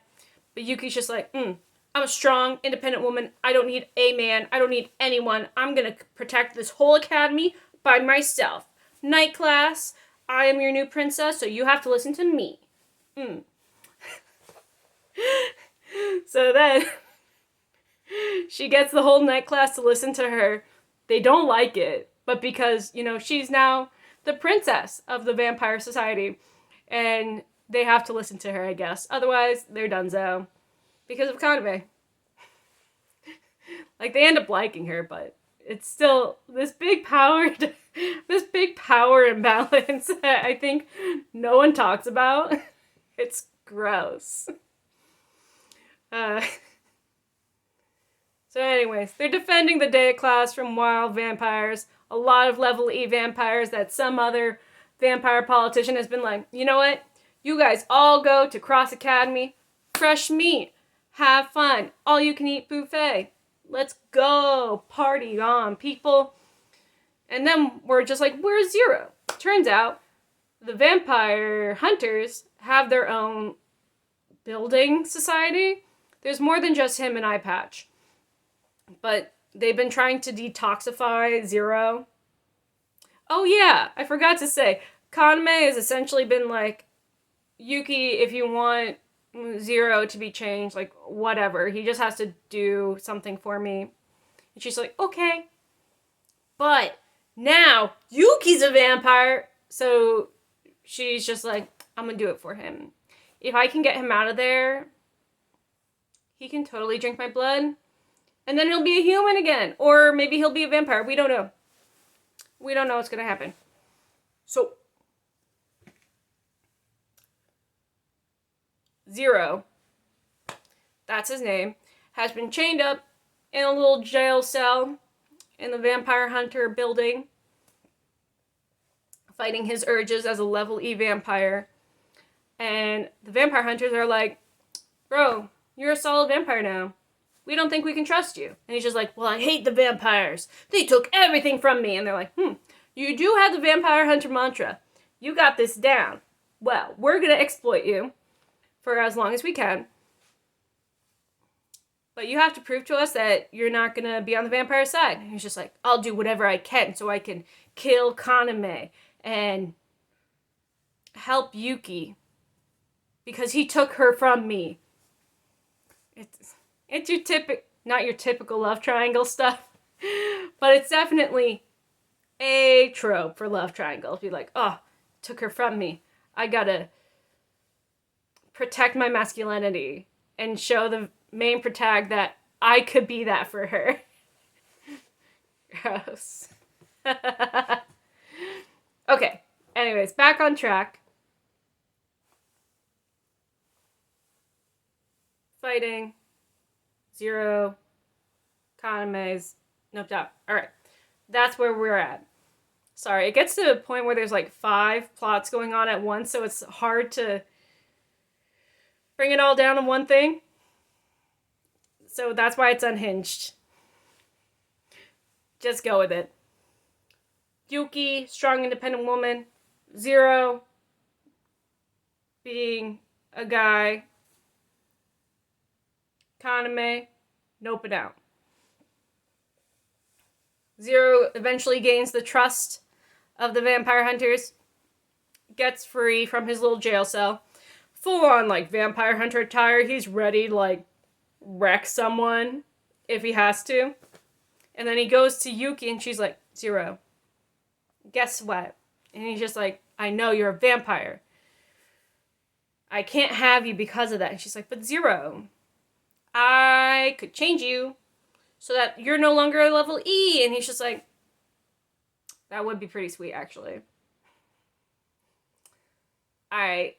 But Yuki's just like, I'm a strong, independent woman. I don't need a man. I don't need anyone. I'm going to protect this whole academy by myself. Night class, I am your new princess, so you have to listen to me. So then, she gets the whole night class to listen to her. They don't like it, but because, she's now the princess of the vampire society, and they have to listen to her, I guess. Otherwise, they're donezo. Because of Kaname. Like, they end up liking her, but it's still this big power imbalance that I think no one talks about. It's gross. So anyways, they're defending the day class from wild vampires. A lot of level E vampires that some other vampire politician has been like, you know what? You guys all go to Cross Academy. Fresh meat. Have fun. All you can eat buffet. Let's go. Party on, people. And then we're just like, where's Zero? Turns out the vampire hunters have their own building society. There's more than just him and Eye Patch. But they've been trying to detoxify Zero. Oh yeah, I forgot to say, Kaname has essentially been like, Yuki, if you want Zero to be changed, like, whatever. He just has to do something for me. And she's like, okay. But now Yuki's a vampire, so she's just like, I'm gonna do it for him. If I can get him out of there, he can totally drink my blood. And then he'll be a human again. Or maybe he'll be a vampire. We don't know. We don't know what's gonna happen. So, Zero, that's his name, has been chained up in a little jail cell in the Vampire Hunter building, fighting his urges as a level E vampire. And the Vampire Hunters are like, bro, you're a solid vampire now. We don't think we can trust you. And he's just like, well, I hate the vampires. They took everything from me. And they're like, you do have the Vampire Hunter mantra. You got this down. Well, we're going to exploit you for as long as we can. But you have to prove to us that you're not going to be on the vampire side. And he's just like, I'll do whatever I can so I can kill Kaname and help Yuki because he took her from me. It's your not your typical love triangle stuff, but it's definitely a trope for love triangles. Be like, oh, took her from me. I gotta protect my masculinity and show the main protag that I could be that for her. Gross. Okay, anyways, back on track. Fighting. Zero. Kaname's noped out. Alright, that's where we're at. Sorry, it gets to a point where there's like 5 plots going on at once, so it's hard to bring it all down to one thing. So that's why it's unhinged. Just go with it. Yuki, strong, independent woman. Zero, being a guy. Kaname, nope it out. Zero eventually gains the trust of the vampire hunters. Gets free from his little jail cell. Full on, like, vampire hunter attire. He's ready to, like, wreck someone if he has to. And then he goes to Yuki and she's like, Zero, guess what? And he's just like, I know you're a vampire. I can't have you because of that. And she's like, but Zero, I could change you so that you're no longer a level E. And he's just like, that would be pretty sweet, actually. Alright.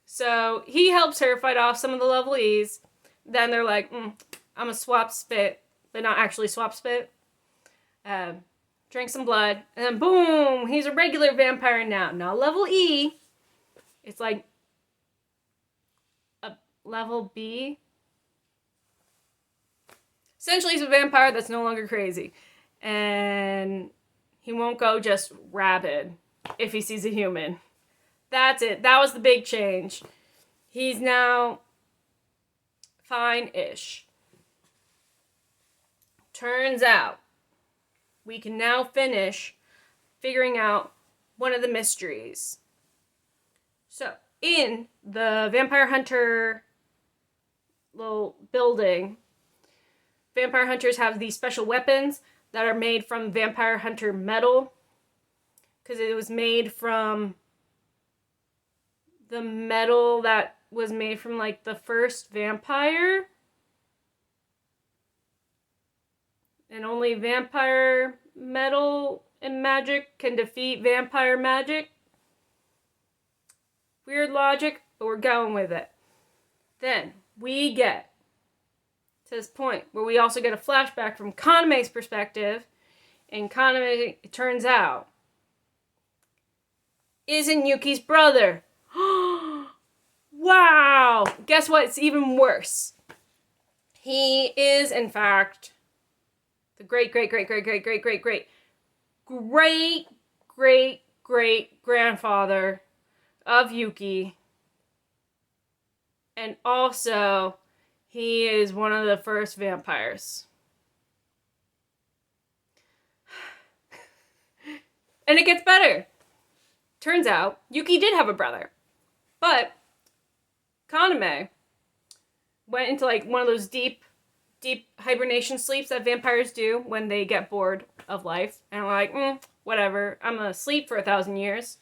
So he helps her fight off some of the level E's. Then they're like, I'm a swap spit, but not actually swap spit. Drink some blood. And then boom, he's a regular vampire now. Not level E. It's like a level B. Essentially, he's a vampire that's no longer crazy. And he won't go just rabid if he sees a human. That's it. That was the big change. He's now fine-ish. Turns out, we can now finish figuring out one of the mysteries. So, in the Vampire Hunter little building, Vampire Hunters have these special weapons that are made from Vampire Hunter metal. Because it was made from the metal that was made from, like, the first vampire. And only vampire metal and magic can defeat vampire magic. Weird logic, but we're going with it. Then we get to this point where we also get a flashback from Kaname's perspective. And Kaname, it turns out, isn't Yuki's brother. Wow! Guess what? It's even worse. He is, in fact, the great grandfather of Yuki. And also, he is one of the first vampires. And it gets better. Turns out, Yuki did have a brother. But Kaname went into like one of those deep hibernation sleeps that vampires do when they get bored of life. And are like, whatever, I'm gonna sleep for 1,000 years.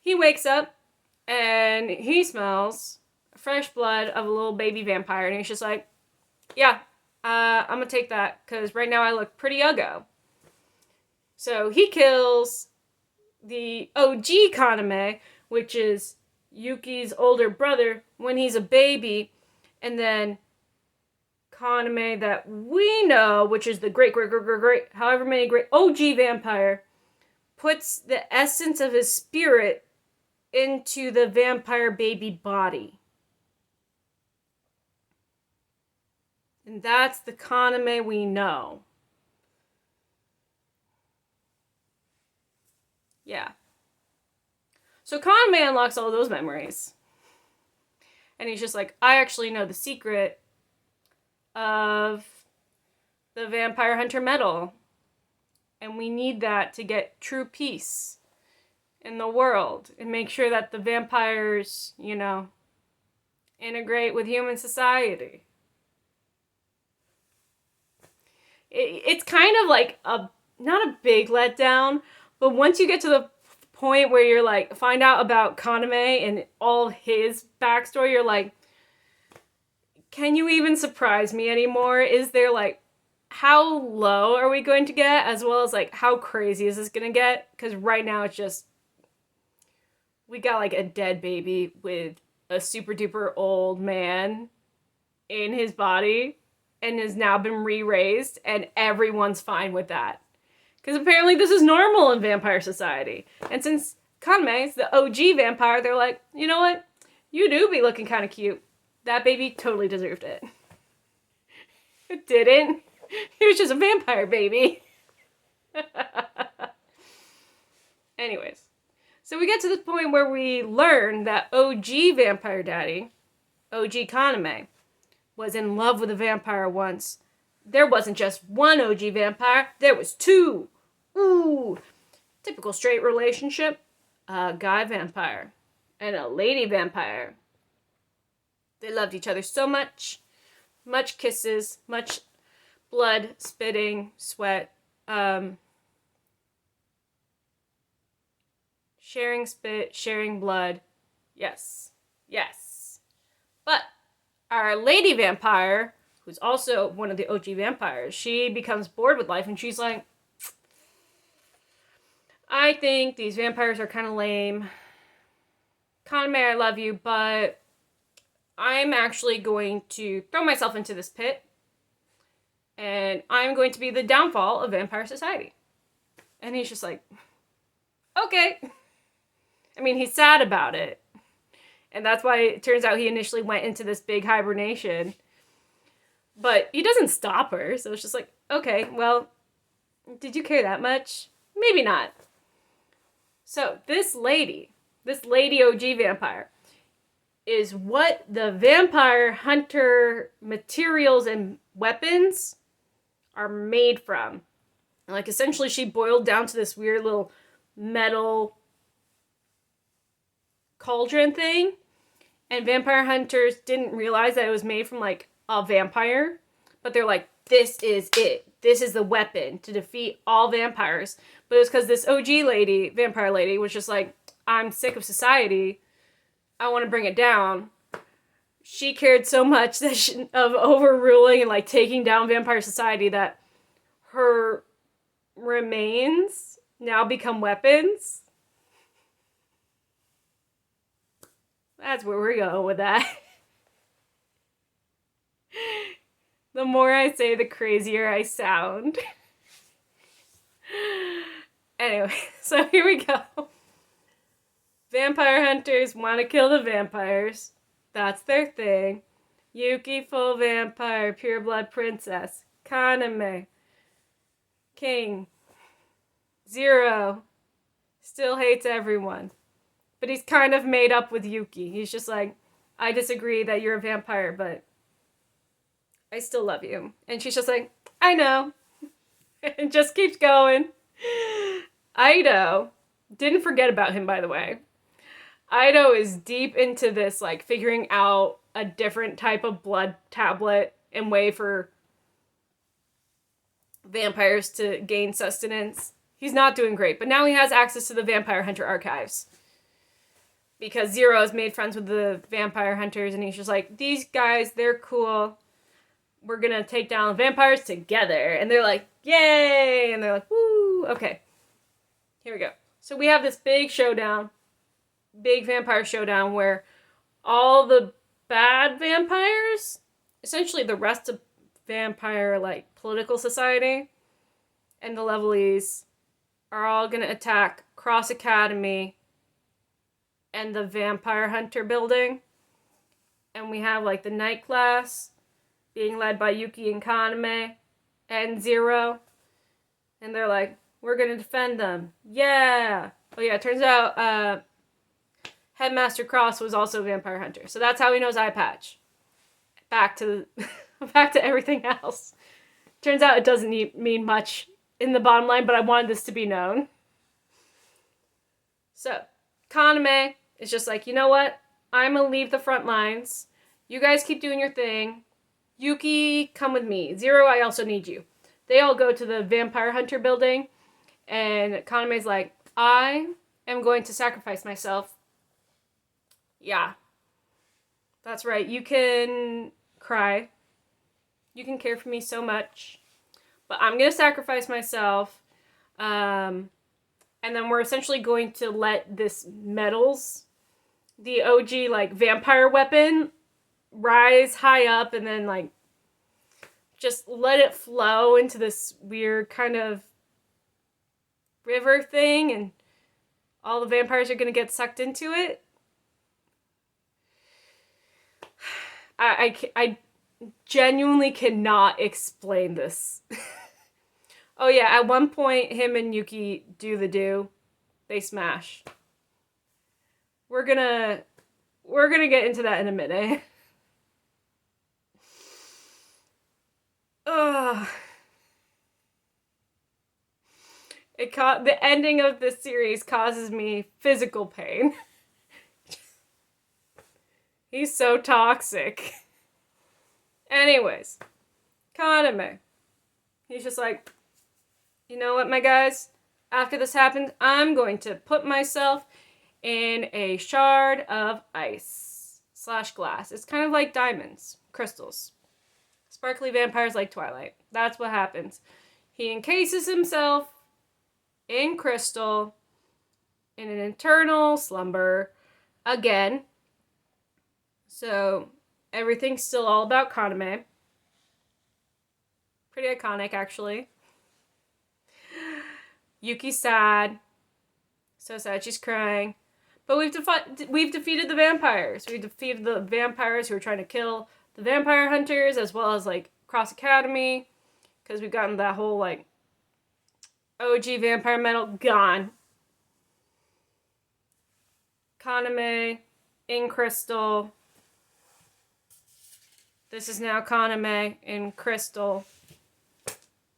He wakes up and he smells fresh blood of a little baby vampire. And he's just like, yeah, I'm gonna take that because right now I look pretty uggo. So he kills the OG Kaname, which is Yuki's older brother, when he's a baby. And then Kaname that we know, which is the great, however many great OG vampire, puts the essence of his spirit into the vampire baby body. And that's the Kaname we know. Yeah. So Kaname unlocks all those memories. And he's just like, I actually know the secret of the Vampire Hunter medal. And we need that to get true peace in the world and make sure that the vampires, integrate with human society. It's kind of like not a big letdown, but once you get to the point where you're like, find out about Kaname and all his backstory, you're like, can you even surprise me anymore? Is there like, how low are we going to get, as well as like, how crazy is this gonna get? Because right now it's just, we got like a dead baby with a super duper old man in his body and has now been re-raised, and everyone's fine with that. Because apparently this is normal in vampire society. And since Kaname is the OG vampire, they're like, you know what? You do be looking kind of cute. That baby totally deserved it. It didn't. He was just a vampire baby. Anyways. So we get to the point where we learn that OG vampire daddy, OG Kaname, was in love with a vampire once. There wasn't just one OG vampire, there was two. Ooh. Typical straight relationship. A guy vampire and a lady vampire. They loved each other so much. Much kisses, much blood, spitting, sweat. Sharing spit, sharing blood. Yes. Yes. But our lady vampire, who's also one of the OG vampires, she becomes bored with life and she's like, I think these vampires are kind of lame. Kaname, I love you, but I'm actually going to throw myself into this pit and I'm going to be the downfall of vampire society. And he's just like, okay. I mean, he's sad about it. And that's why it turns out he initially went into this big hibernation. But he doesn't stop her. So it's just like, okay, well, did you care that much? Maybe not. So this lady OG vampire, is what the vampire hunter materials and weapons are made from. Like, essentially, she boiled down to this weird little metal cauldron thing, and vampire hunters didn't realize that it was made from like a vampire, but they're like, this is it, this is the weapon to defeat all vampires. But it was because this OG lady, vampire lady, was just like, I'm sick of society, I want to bring it down. She cared so much that of overruling and like taking down vampire society that her remains now become weapons. That's where we're going with that. The more I say, the crazier I sound. Anyway, so here we go. Vampire hunters want to kill the vampires. That's their thing. Yuki, full vampire, pure blood princess. Kaname, king. Zero, still hates everyone. But he's kind of made up with Yuki. He's just like, I disagree that you're a vampire, but I still love you. And she's just like, I know. And just keeps going. Ido, didn't forget about him, by the way. Ido is deep into this, like, figuring out a different type of blood tablet and way for vampires to gain sustenance. He's not doing great, but now he has access to the Vampire Hunter archives. Because Zero has made friends with the vampire hunters, and he's just like, these guys, they're cool. We're gonna take down vampires together. And they're like, yay! And they're like, woo! Okay. Here we go. So we have this big showdown. Big vampire showdown where all the bad vampires, essentially the rest of vampire, like, political society, and the Levelies are all gonna attack Cross Academy and the Vampire Hunter building. And we have, like, the night class being led by Yuki and Kaname and Zero. And they're like, we're gonna defend them. Yeah! Oh yeah, it turns out Headmaster Cross was also a vampire hunter. So that's how he knows Eye Patch. Back to everything else. Turns out it doesn't mean much in the bottom line, but I wanted this to be known. So, Kaname is just like, you know what? I'm gonna leave the front lines. You guys keep doing your thing. Yuki, come with me. Zero, I also need you. They all go to the Vampire Hunter building, and Kaname's like, I am going to sacrifice myself. Yeah. That's right. You can cry. You can care for me so much. But I'm going to sacrifice myself. And then we're essentially going to let this metals, the OG, like, vampire weapon, rise high up and then, like, just let it flow into this weird kind of river thing, and all the vampires are going to get sucked into it. I genuinely cannot explain this. Oh yeah, at one point, him and Yuki do the do. They smash. We're gonna get into that in a minute. Ugh. The ending of this series causes me physical pain. He's so toxic. Anyways, Kaname. He's just like, you know what, my guys? After this happened, I'm going to put myself in a shard of ice / glass. It's kind of like diamonds, crystals. Sparkly vampires like Twilight. That's what happens. He encases himself in crystal in an eternal slumber again. So everything's still all about Kaname. Pretty iconic, actually. Yuki's sad. So sad, she's crying. But we've defeated the vampires. We've defeated the vampires who are trying to kill the vampire hunters, as well as, like, Cross Academy. Because we've gotten that whole, like, OG vampire metal gone. Kaname in crystal. This is now Kaname in crystal.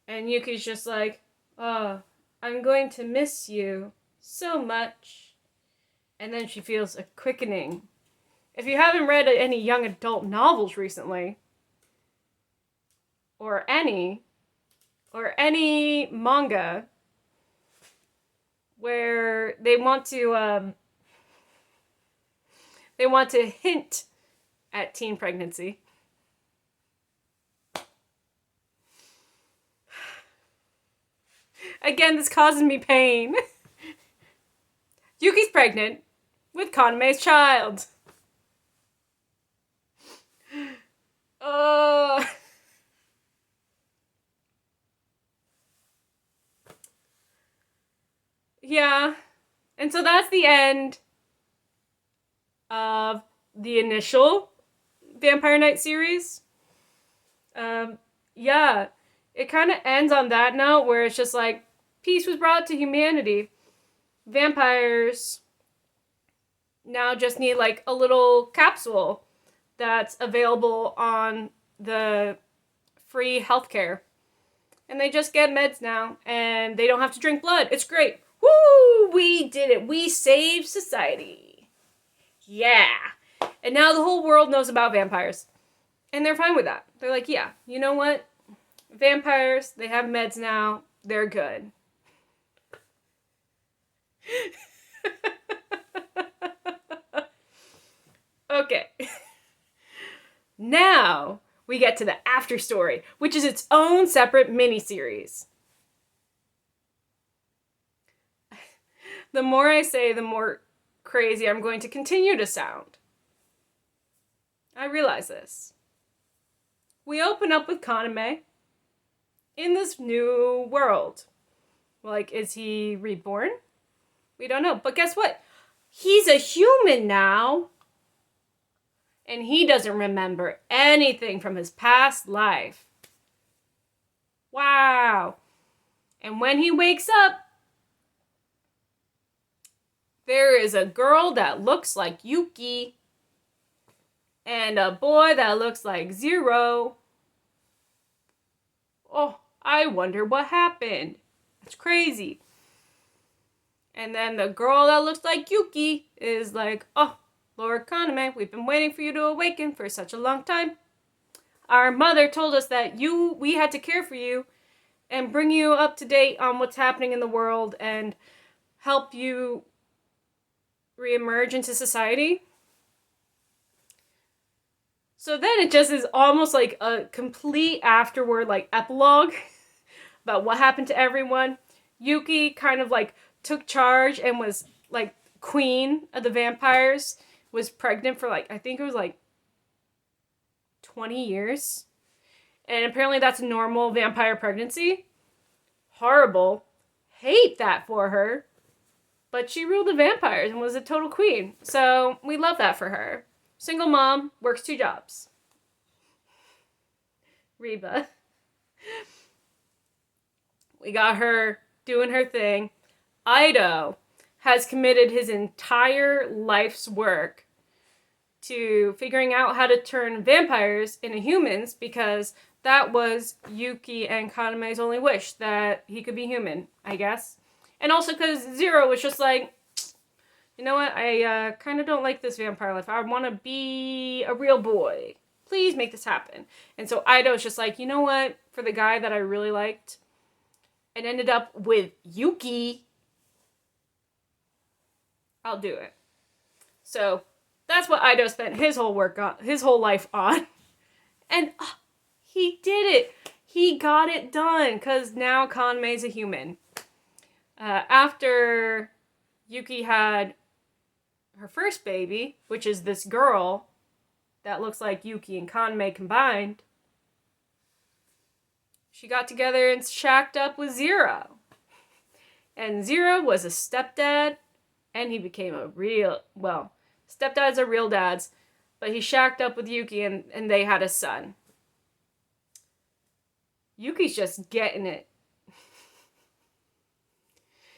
And Yuki's just like, oh, I'm going to miss you so much. And then she feels a quickening. If you haven't read any young adult novels recently, or any manga where they want to hint at teen pregnancy. Again, this causes me pain. Yuki's pregnant with Kaname's child. Yeah. And so that's the end of the initial Vampire Knight series. Yeah. It kind of ends on that note where it's just like, peace was brought to humanity. Vampires now just need, like, a little capsule that's available on the free healthcare. and they just get meds now, and they don't have to drink blood. It's great. Woo! We did it. We saved society. Yeah. And now the whole world knows about vampires. And they're fine with that. They're like, yeah, you know what? Vampires, they have meds now. They're good. Okay. Now we get to the after story, which is its own separate miniseries. The more I say, the more crazy I'm going to continue to sound. I realize this. We open up with Kaname in this new world. Like, is he reborn? We don't know. But guess what? He's a human now. And he doesn't remember anything from his past life. Wow. And when he wakes up, there is a girl that looks like Yuki and a boy that looks like Zero. Oh, I wonder what happened. That's crazy. And then the girl that looks like Yuki is like, oh, Lord Kaname, we've been waiting for you to awaken for such a long time. Our mother told us that we had to care for you and bring you up to date on what's happening in the world and help you reemerge into society. So then it just is almost like a complete afterward, like, epilogue about what happened to everyone. Yuki kind of, like, took charge and was, like, queen of the vampires. Was pregnant for, like, I think it was, like, 20 years. And apparently that's a normal vampire pregnancy. Horrible. Hate that for her. But she ruled the vampires and was a total queen. So we love that for her. Single mom, works 2 jobs. Reba. We got her doing her thing. Ido has committed his entire life's work to figuring out how to turn vampires into humans because that was Yuki and Kaname's only wish, that he could be human, I guess. And also because Zero was just like, you know what, I kind of don't like this vampire life. I want to be a real boy. Please make this happen. And so Ido's just like, you know what, for the guy that I really liked, and ended up with Yuki, I'll do it. So that's what Ido spent his whole life on. And he did it. He got it done because now Kanme's a human. After Yuki had her first baby, which is this girl that looks like Yuki and Kanme combined, she got together and shacked up with Zero. And Zero was a stepdad, and he became stepdads are real dads, but he shacked up with Yuki and they had a son. Yuki's just getting it.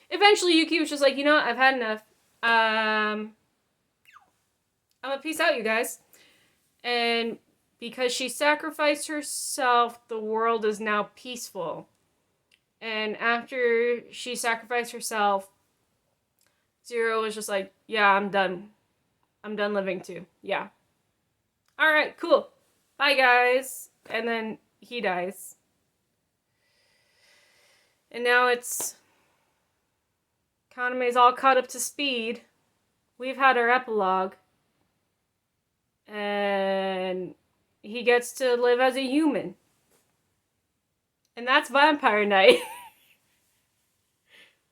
Eventually, Yuki was just like, you know what, I've had enough. I'm gonna peace out, you guys. And because she sacrificed herself, the world is now peaceful. And after she sacrificed herself, Zero was just like, yeah, I'm done. I'm done living too. Yeah. Alright, cool. Bye, guys. And then he dies. And now it's Kaname's all caught up to speed. We've had our epilogue. And he gets to live as a human. And that's Vampire Night.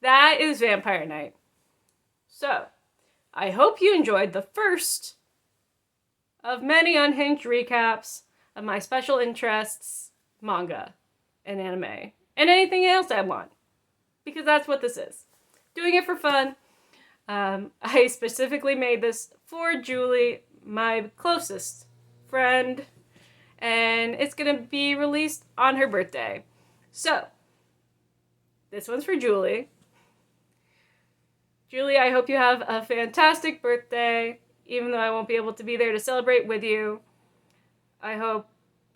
That is Vampire Night. So, I hope you enjoyed the first of many Unhinged recaps of my special interests, manga and anime, and anything else I want. Because that's what this is. Doing it for fun. I specifically made this for Julie, my closest friend, and it's going to be released on her birthday. So, this one's for Julie. Julie, I hope you have a fantastic birthday, even though I won't be able to be there to celebrate with you. I hope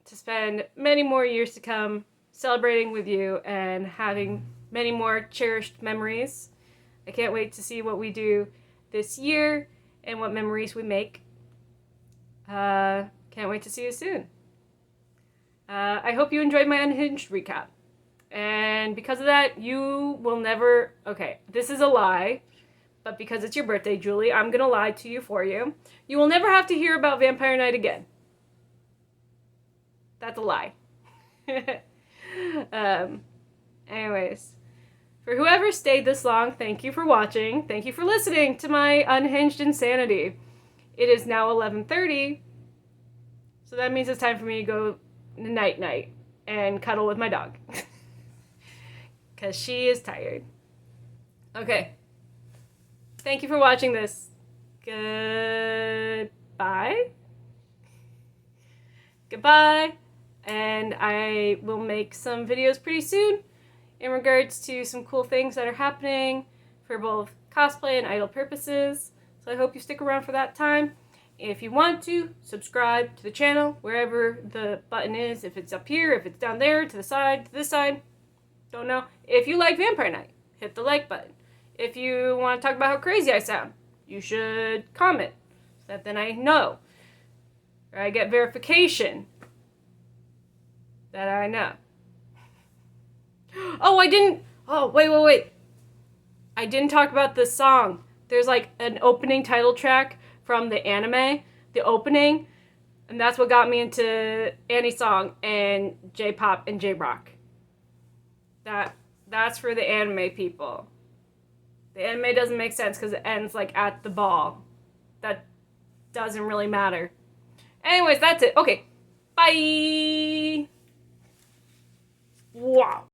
to spend many more years to come celebrating with you and having many more cherished memories. I can't wait to see what we do this year and what memories we make. Can't wait to see you soon. I hope you enjoyed my Unhinged recap. And because of that, you will never... Okay, this is a lie. But because it's your birthday, Julie, I'm going to lie to you for you. You will never have to hear about Vampire Night again. That's a lie. Anyways, for whoever stayed this long, thank you for watching. Thank you for listening to my unhinged insanity. It is now 11:30, so that means it's time for me to go night-night and cuddle with my dog. Because she is tired. Okay. Thank you for watching this. Goodbye. Goodbye. And I will make some videos pretty soon in regards to some cool things that are happening for both cosplay and idol purposes. So I hope you stick around for that time. If you want to, subscribe to the channel wherever the button is. If it's up here, if it's down there, to the side, to this side. Don't know. If you like Vampire Night, hit the like button. If you want to talk about how crazy I sound, you should comment. So that then I know. Or I get verification that I know. Oh, I didn't... Oh, wait. I didn't talk about the song. There's like an opening title track from the anime, the opening, and that's what got me into Annie's song and J-pop and J-rock. That's for the anime people. The anime doesn't make sense because it ends like at the ball. That doesn't really matter. Anyways, that's it. Okay. Bye. Wow.